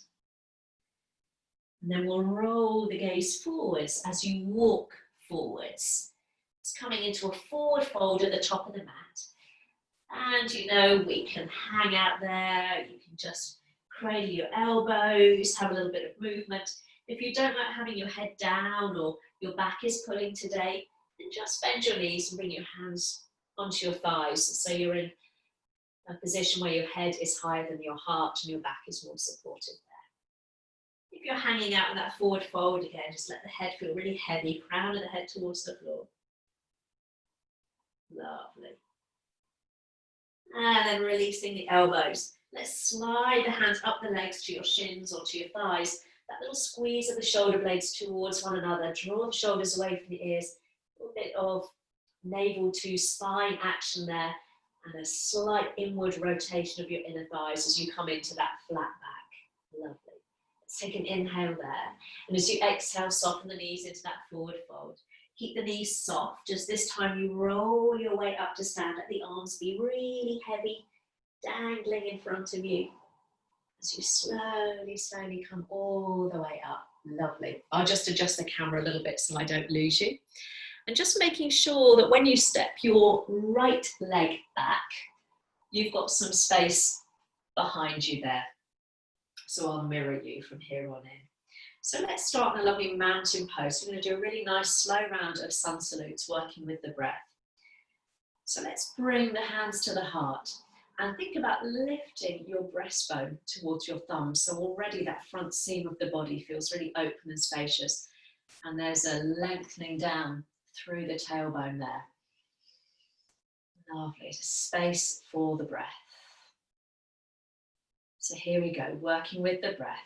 And then we'll roll the gaze forwards as you walk forwards. It's coming into a forward fold at the top of the mat. And you know, we can hang out there, you can just cradle your elbows, have a little bit of movement. If you don't like having your head down or your back is pulling today, then just bend your knees and bring your hands onto your thighs. So you're in a position where your head is higher than your heart and your back is more supported there. If you're hanging out in that forward fold again, just let the head feel really heavy, crown of the head towards the floor. Lovely. And then releasing the elbows. Let's slide the hands up the legs to your shins or to your thighs. That little squeeze of the shoulder blades towards one another. Draw the shoulders away from the ears. A little bit of navel to spine action there. And a slight inward rotation of your inner thighs as you come into that flat back. Lovely. Let's take an inhale there. And as you exhale, soften the knees into that forward fold. Keep the knees soft. Just this time you roll your way up to stand. Let the arms be really heavy, dangling in front of you. As you slowly, slowly come all the way up. Lovely. I'll just adjust the camera a little bit so I don't lose you. And just making sure that when you step your right leg back, you've got some space behind you there. So I'll mirror you from here on in. So let's start in a lovely mountain pose. We're going to do a really nice slow round of sun salutes, working with the breath. So let's bring the hands to the heart and think about lifting your breastbone towards your thumbs. So already that front seam of the body feels really open and spacious. And there's a lengthening down through the tailbone there. Lovely, it's a space for the breath. So here we go, working with the breath.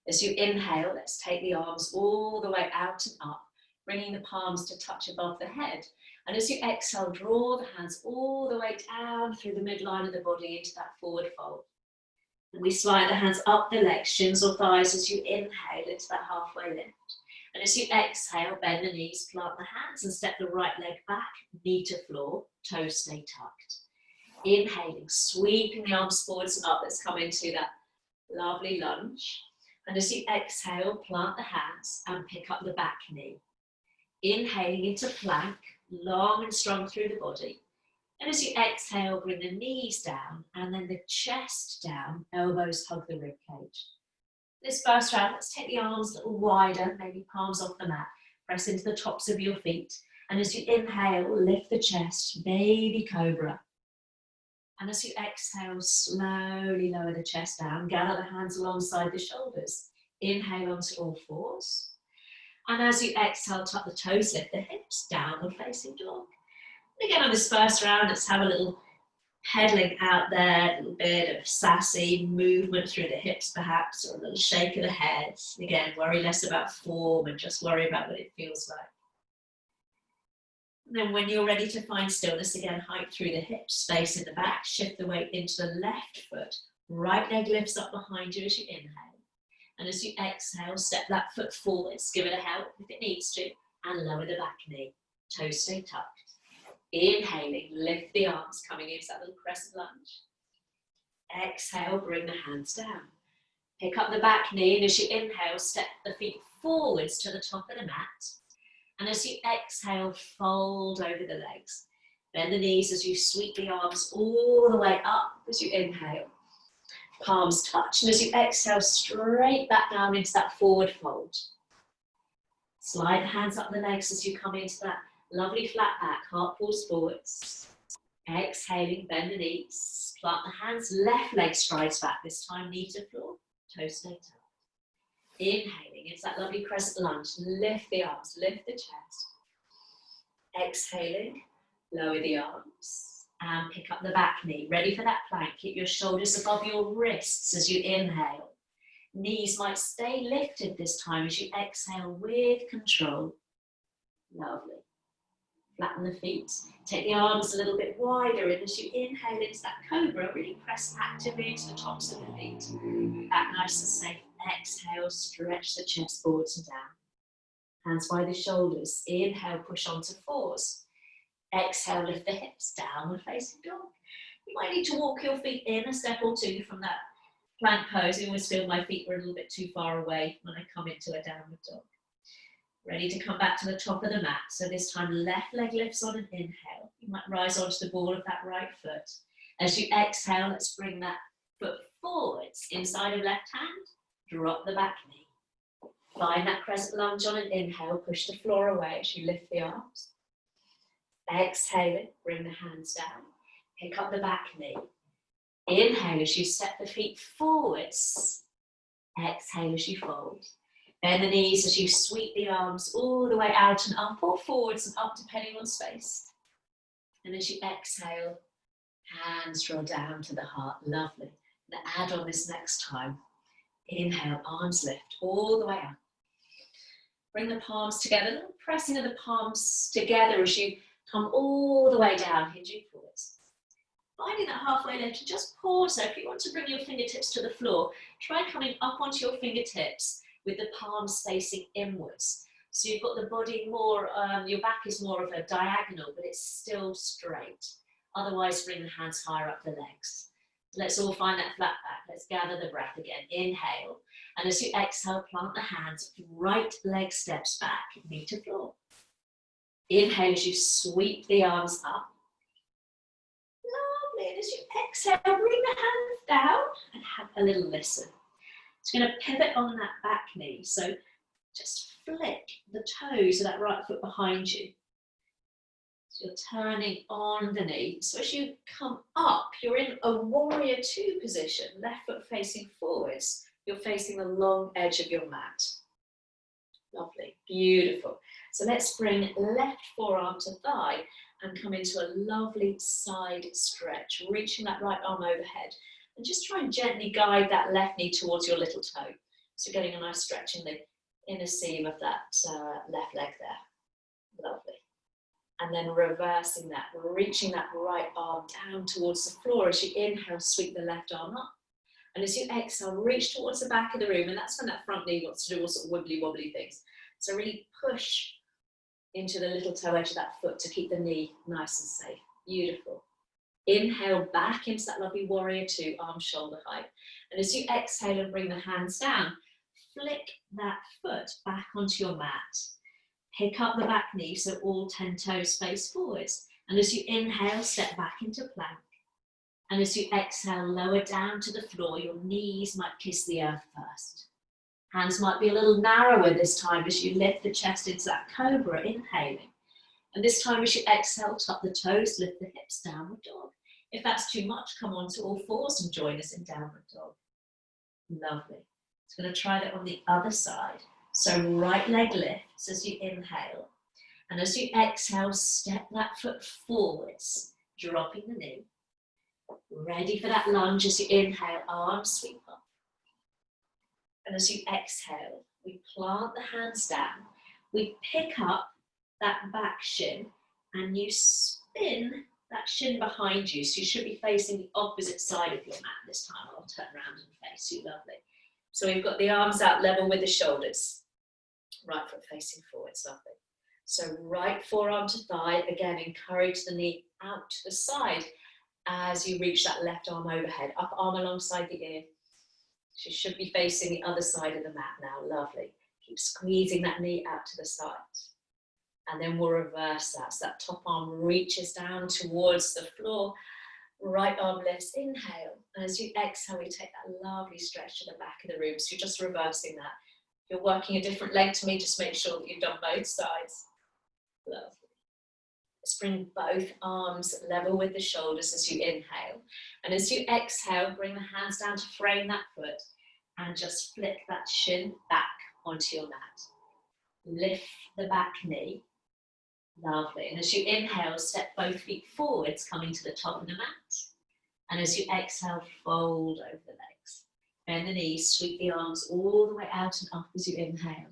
As you inhale, let's take the arms all the way out and up, bringing the palms to touch above the head. And as you exhale, draw the hands all the way down through the midline of the body into that forward fold. And we slide the hands up the legs, shins or thighs, as you inhale into that halfway lift. And as you exhale, bend the knees, plant the hands and step the right leg back, knee to floor, toes stay tucked. Inhaling, sweeping the arms forwards and up. Let's come into that lovely lunge. And as you exhale, plant the hands and pick up the back knee. Inhaling into plank, long and strong through the body. And as you exhale, bring the knees down and then the chest down, elbows hug the rib cage. This first round, let's take the arms a little wider, maybe palms off the mat. Press into the tops of your feet. And as you inhale, lift the chest, baby cobra. And as you exhale, slowly lower the chest down. Gather the hands alongside the shoulders. Inhale onto all fours. And as you exhale, tuck the toes, lift the hips, downward facing dog. And again, on this first round, let's have a little pedaling out there, a little bit of sassy movement through the hips perhaps, or a little shake of the head. Again, worry less about form and just worry about what it feels like. And then when you're ready to find stillness, again, hike through the hips, space in the back, shift the weight into the left foot. Right leg lifts up behind you as you inhale. And as you exhale, step that foot forwards, give it a help if it needs to, and lower the back knee. Toes stay tucked. Inhaling, lift the arms, coming into that little crescent lunge. Exhale, bring the hands down. Pick up the back knee, and as you inhale, step the feet forwards to the top of the mat. And as you exhale, fold over the legs. Bend the knees as you sweep the arms all the way up as you inhale. Palms touch, and as you exhale, straight back down into that forward fold. Slide the hands up the legs as you come into that lovely flat back, heart pulls forwards. Exhaling, bend the knees, plant the hands, left leg strides back, this time knee to floor, toes stay tucked. Inhaling into that lovely crescent lunge, lift the arms, lift the chest. Exhaling, lower the arms and pick up the back knee. Ready for that plank, keep your shoulders above your wrists as you inhale. Knees might stay lifted this time as you exhale with control. Lovely. Flatten the feet. Take the arms a little bit wider, and as you inhale into that cobra, really press actively into the tops of the feet. Back nice and safe. Exhale, stretch the chest forwards and down. Hands by the shoulders. Inhale, push onto fours. Exhale, lift the hips, downward facing dog. You might need to walk your feet in a step or two from that plank pose. I always feel my feet were a little bit too far away when I come into a downward dog. Ready to come back to the top of the mat. So this time, left leg lifts on an inhale. You might rise onto the ball of that right foot. As you exhale, let's bring that foot forwards, inside of left hand. Drop the back knee. Find that crescent lunge on an inhale. Push the floor away as you lift the arms. Exhaling, bring the hands down. Pick up the back knee. Inhale as you step the feet forwards. Exhale as you fold. Bend the knees as you sweep the arms all the way out and up, or forwards and up depending on space. And as you exhale, hands draw down to the heart. Lovely. Now add on this next time. Inhale, arms lift all the way up. Bring the palms together, a little pressing of the palms together as you come all the way down, hinging forwards. Finding that halfway lift, and just pause there. If you want to bring your fingertips to the floor, try coming up onto your fingertips with the palms facing inwards. So you've got the body more, your back is more of a diagonal, but it's still straight. Otherwise, bring the hands higher up the legs. Let's all find that flat back. Let's gather the breath again. Inhale. And as you exhale, plant the hands, right leg steps back, knee to floor. Inhale as you sweep the arms up. Lovely. And as you exhale, bring the hands down and have a little listen. It's going to pivot on that back knee. So just flick the toes of that right foot behind you. So you're turning on the knee. So as you come up, you're in a warrior two position, left foot facing forwards. You're facing the long edge of your mat. Lovely, beautiful. So let's bring left forearm to thigh and come into a lovely side stretch, reaching that right arm overhead. And just try and gently guide that left knee towards your little toe. So getting a nice stretch in the inner seam of that left leg there. Lovely. And then reversing that, reaching that right arm down towards the floor. As you inhale, sweep the left arm up. And as you exhale, reach towards the back of the room. And that's when that front knee wants to do all sort of wibbly wobbly things. So really push into the little toe edge of that foot to keep the knee nice and safe. Beautiful. Inhale back into that lovely warrior two, arm shoulder height. And as you exhale and bring the hands down, flick that foot back onto your mat. Pick up the back knee so all 10 toes face forwards. And as you inhale, step back into plank. And as you exhale, lower down to the floor. Your knees might kiss the earth first. Hands might be a little narrower this time as you lift the chest into that cobra, inhaling. And this time as you exhale, tuck the toes, lift the hips, downward dog. If that's too much, come on to all fours and join us in downward dog. Lovely. So I'm going to try that on the other side. So right leg lifts as you inhale. And as you exhale, step that foot forwards, dropping the knee. Ready for that lunge as you inhale, arms sweep up. And as you exhale, we plant the hands down. We pick up that back shin and you spin that shin behind you. So you should be facing the opposite side of your mat this time. I'll turn around and face you, lovely. So we've got the arms out level with the shoulders. Right foot facing forwards, lovely. So right forearm to thigh, again, encourage the knee out to the side as you reach that left arm overhead, up arm alongside the ear. So you should be facing the other side of the mat now, lovely. Keep squeezing that knee out to the side. And then we'll reverse that. So that top arm reaches down towards the floor. Right arm lifts, inhale. And as you exhale, we take that lovely stretch to the back of the room. So you're just reversing that. If you're working a different leg to me, just make sure that you've done both sides. Lovely. Let's bring both arms level with the shoulders as you inhale. And as you exhale, bring the hands down to frame that foot. And just flick that shin back onto your mat. Lift the back knee. Lovely. And as you inhale, step both feet forwards, coming to the top of the mat. And as you exhale, fold over the legs. Bend the knees, sweep the arms all the way out and up as you inhale.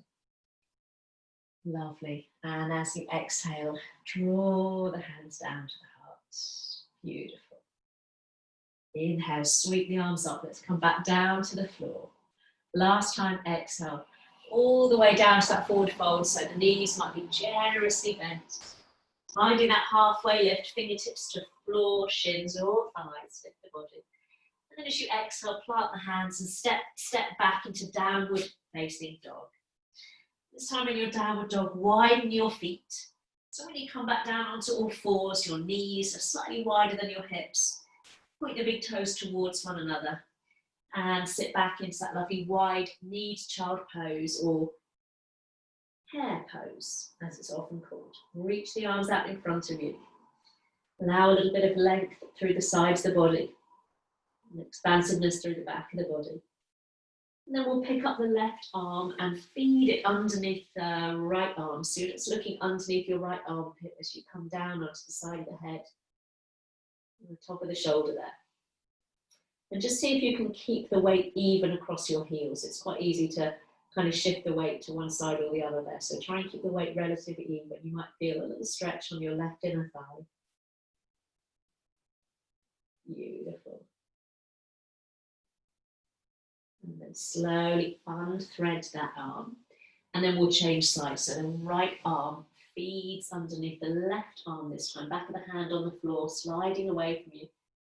Lovely. And as you exhale, draw the hands down to the heart. Beautiful. Inhale, sweep the arms up. Let's come back down to the floor. Last time, exhale. All the way down to that forward fold, so the knees might be generously bent. Finding that halfway lift, fingertips to floor, shins or thighs, lift the body. And then as you exhale, plant the hands and step back into downward facing dog. This time in your downward dog, widen your feet. So when you come back down onto all fours, your knees are slightly wider than your hips. Point the big toes towards one another. And sit back into that lovely wide kneed child pose or hare pose, as it's often called. Reach the arms out in front of you. Allow a little bit of length through the sides of the body. And expansiveness through the back of the body. And then we'll pick up the left arm and feed it underneath the right arm. So you're just looking underneath your right armpit as you come down onto the side of the head. On the top of the shoulder there. And just see if you can keep the weight even across your heels. It's quite easy to kind of shift the weight to one side or the other there. So try and keep the weight relatively even. You might feel a little stretch on your left inner thigh. Beautiful. And then slowly unthread that arm. And then we'll change sides. So the right arm feeds underneath the left arm this time. Back of the hand on the floor, sliding away from you.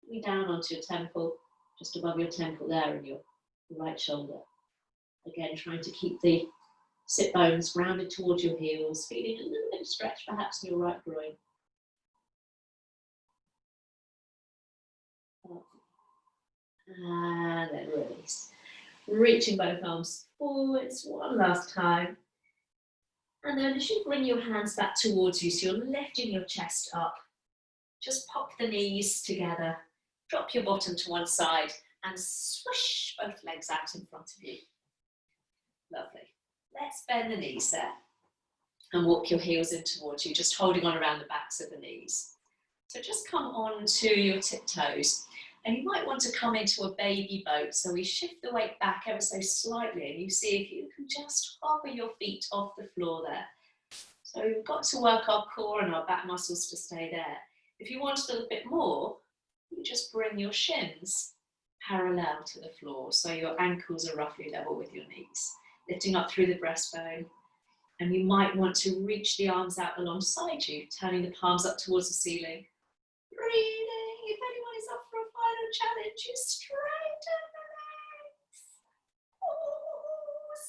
Coming down onto your temple. Just above your temple there in your right shoulder. Again, trying to keep the sit bones grounded towards your heels, feeling a little bit of stretch perhaps in your right groin. And then release. Reaching both arms forwards one last time. And then as you bring your hands back towards you, so you're lifting your chest up, just pop the knees together. Drop your bottom to one side and swish both legs out in front of you. Lovely. Let's bend the knees there and walk your heels in towards you, just holding on around the backs of the knees. So just come on to your tiptoes and you might want to come into a baby boat. So we shift the weight back ever so slightly and you see if you can just hover your feet off the floor there. So we've got to work our core and our back muscles to stay there. If you want a little bit more, you just bring your shins parallel to the floor so your ankles are roughly level with your knees, lifting up through the breastbone. And you might want to reach the arms out alongside you, turning the palms up towards the ceiling. Breathing. If anyone is up for a final challenge, you straighten the legs.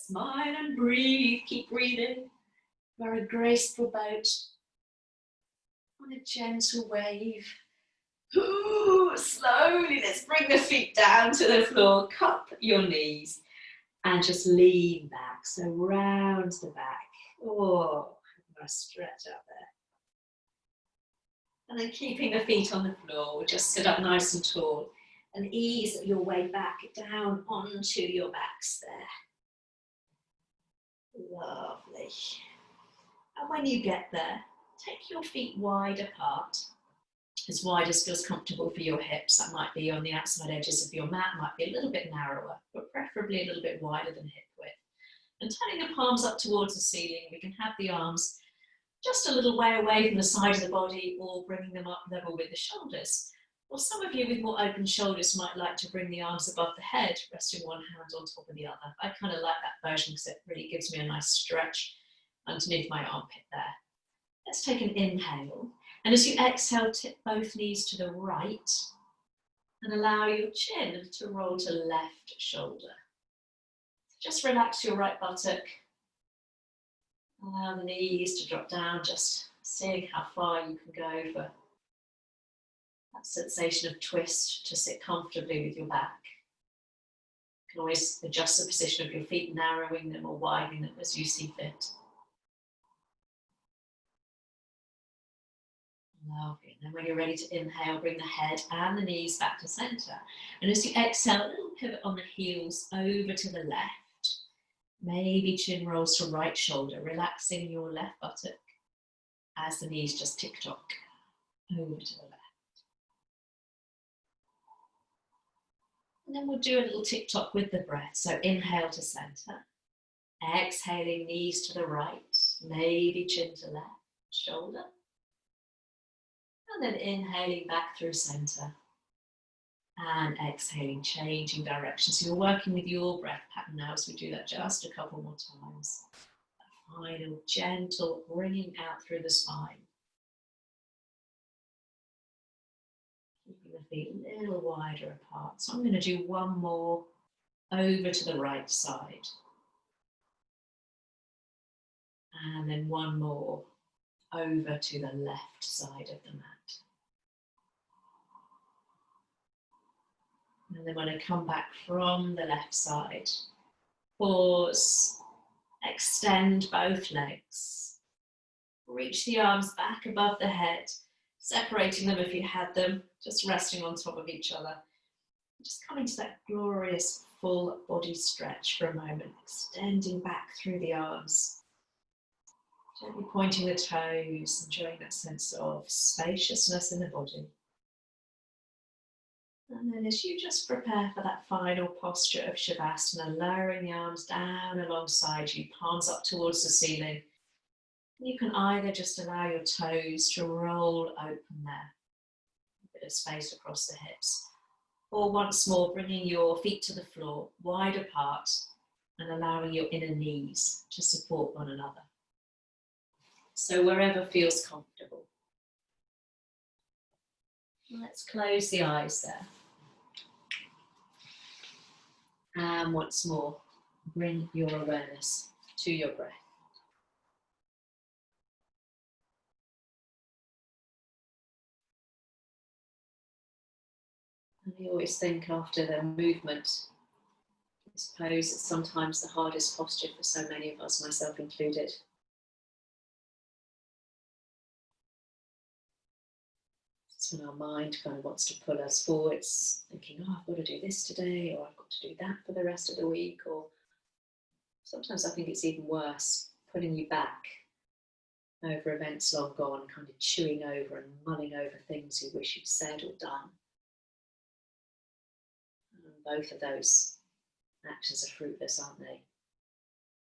Smile and breathe. Keep breathing. We're a graceful boat on a gentle wave. Ooh, slowly, let's bring the feet down to the floor, cup your knees, and just lean back. So round the back. Oh, I'm going to stretch out And then keeping the feet on the floor, we'll just sit up nice and tall and ease your way back down onto your backs there. Lovely. And when you get there, take your feet wide apart, as wide as feels comfortable for your hips. That might be on the outside edges of your mat, might be a little bit narrower, but preferably a little bit wider than hip width. And turning the palms up towards the ceiling, we can have the arms just a little way away from the side of the body or bringing them up level with the shoulders. Or some of you with more open shoulders might like to bring the arms above the head, resting one hand on top of the other. I kind of like that version because it really gives me a nice stretch underneath my armpit there. Let's take an inhale. And as you exhale, tip both knees to the right and allow your chin to roll to left shoulder. Just relax your right buttock. Allow the knees to drop down, just seeing how far you can go for that sensation of twist to sit comfortably with your back. You can always adjust the position of your feet, narrowing them or widening them as you see fit. Lovely. And then when you're ready to inhale, bring the head and the knees back to center. And as you exhale, a little pivot on the heels over to the left. Maybe chin rolls to right shoulder, relaxing your left buttock as the knees just tick-tock over to the left. And then we'll do a little tick-tock with the breath. So inhale to center, exhaling knees to the right, maybe chin to left shoulder. And then inhaling back through center and exhaling, changing direction. So you're working with your breath pattern now as we do that just a couple more times. A final gentle bringing out through the spine. Keeping the feet a little wider apart. So I'm going to do one more over to the right side. And then one more over to the left side of the mat. And then when I come back from the left side, pause, extend both legs, reach the arms back above the head, separating them if you had them, just resting on top of each other. Just coming to that glorious full body stretch for a moment, extending back through the arms. Gently pointing the toes, enjoying that sense of spaciousness in the body. And then as you just prepare for that final posture of Shavasana, lowering the arms down alongside you, palms up towards the ceiling. You can either just allow your toes to roll open there, a bit of space across the hips, or once more bringing your feet to the floor, wide apart, and allowing your inner knees to support one another. So wherever feels comfortable. Let's close the eyes there. And once more, bring your awareness to your breath. And I always think after the movement, I suppose it's sometimes the hardest posture for so many of us, myself included. It's when our mind kind of wants to pull us forwards, thinking, oh, I've got to do this today, or I've got to do that for the rest of the week, or sometimes I think it's even worse, pulling you back over events long gone, kind of chewing over and mulling over things you wish you'd said or done. And both of those actions are fruitless, aren't they?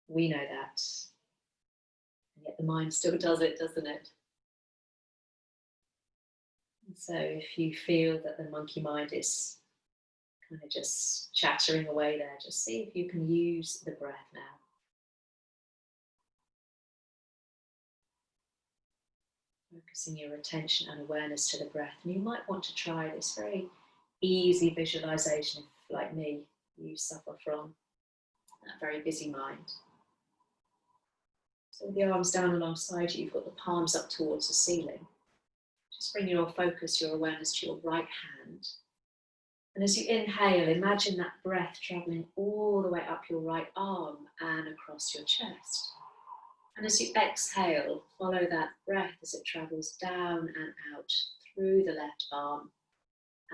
We know that, and yet the mind still does it, doesn't it? So if you feel that the monkey mind is kind of just chattering away there, just see if you can use the breath now. Focusing your attention and awareness to the breath. And you might want to try this very easy visualization if, like me, you suffer from that very busy mind. So with the arms down alongside you, you've got the palms up towards the ceiling. Just bring your focus, your awareness to your right hand. And as you inhale, imagine that breath traveling all the way up your right arm and across your chest. And as you exhale, follow that breath as it travels down and out through the left arm,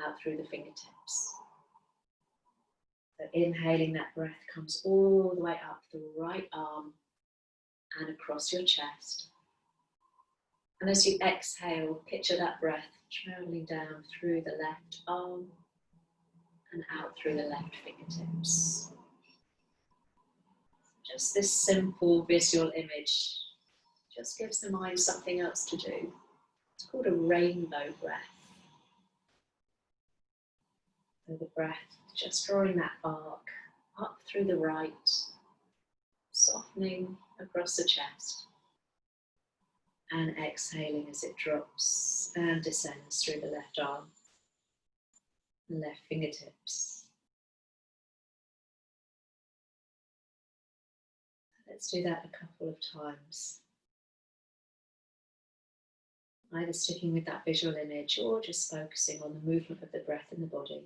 out through the fingertips. So inhaling, that breath comes all the way up the right arm and across your chest. And as you exhale, picture that breath traveling down through the left arm and out through the left fingertips. Just this simple visual image just gives the mind something else to do. It's called a rainbow breath. So the breath, just drawing that arc up through the right, softening across the chest, and exhaling as it drops and descends through the left arm and left fingertips. Let's do that a couple of times. Either sticking with that visual image or just focusing on the movement of the breath in the body.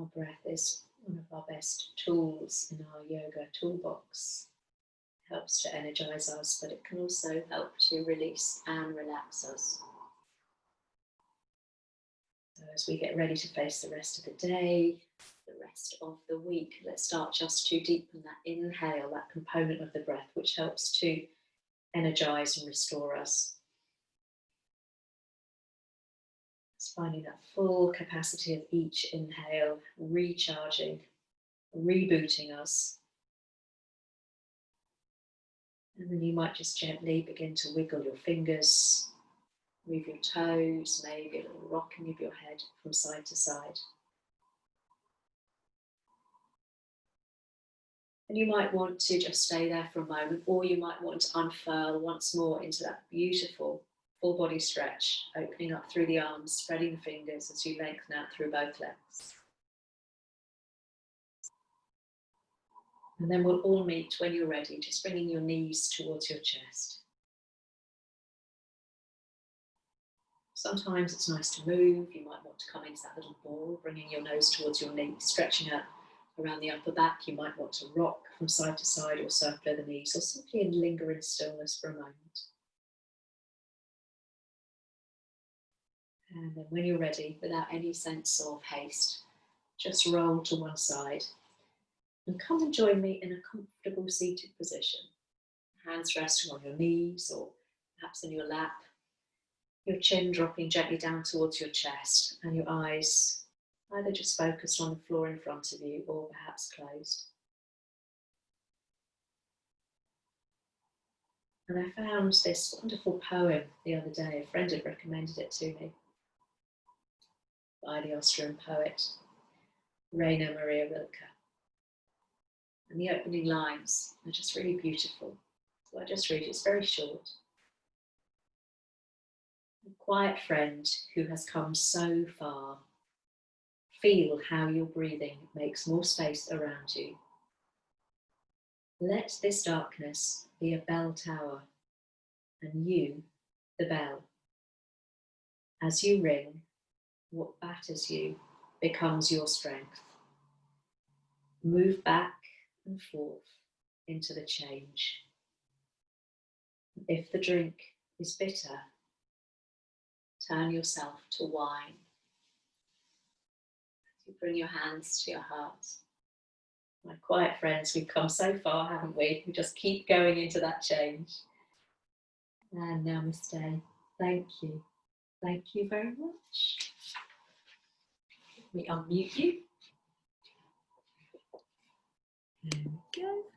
Our breath is one of our best tools in our yoga toolbox. It helps to energize us, but it can also help to release and relax us. So as we get ready to face the rest of the day, the rest of the week, let's start just to deepen that inhale, that component of the breath, which helps to energize and restore us. It's finding that full capacity of each inhale, recharging, rebooting us. And then you might just gently begin to wiggle your fingers, move your toes, maybe a little rocking of your head from side to side. And you might want to just stay there for a moment, or you might want to unfurl once more into that beautiful full body stretch, opening up through the arms, spreading the fingers as you lengthen out through both legs. And then we'll all meet when you're ready, just bringing your knees towards your chest. Sometimes it's nice to move. You might want to come into that little ball, bringing your nose towards your knee, stretching out around the upper back. You might want to rock from side to side or circle the knees, or simply linger in stillness for a moment. And then when you're ready, without any sense of haste, just roll to one side and come and join me in a comfortable seated position. Hands resting on your knees or perhaps in your lap, your chin dropping gently down towards your chest, and your eyes either just focused on the floor in front of you or perhaps closed. And I found this wonderful poem the other day. A friend had recommended it to me, by the Austrian poet Rainer Maria Rilke. And the opening lines are just really beautiful. So I just read it. It's very short. A quiet friend who has come so far, feel how your breathing makes more space around you. Let this darkness be a bell tower, and you, the bell. As you ring, what batters you becomes your strength. Move back and forth into the change. If the drink is bitter, turn yourself to wine. You bring your hands to your heart. My quiet friends, we've come so far, haven't we? We just keep going into that change. And namaste. Thank you. Thank you very much. Let me unmute you. There we go.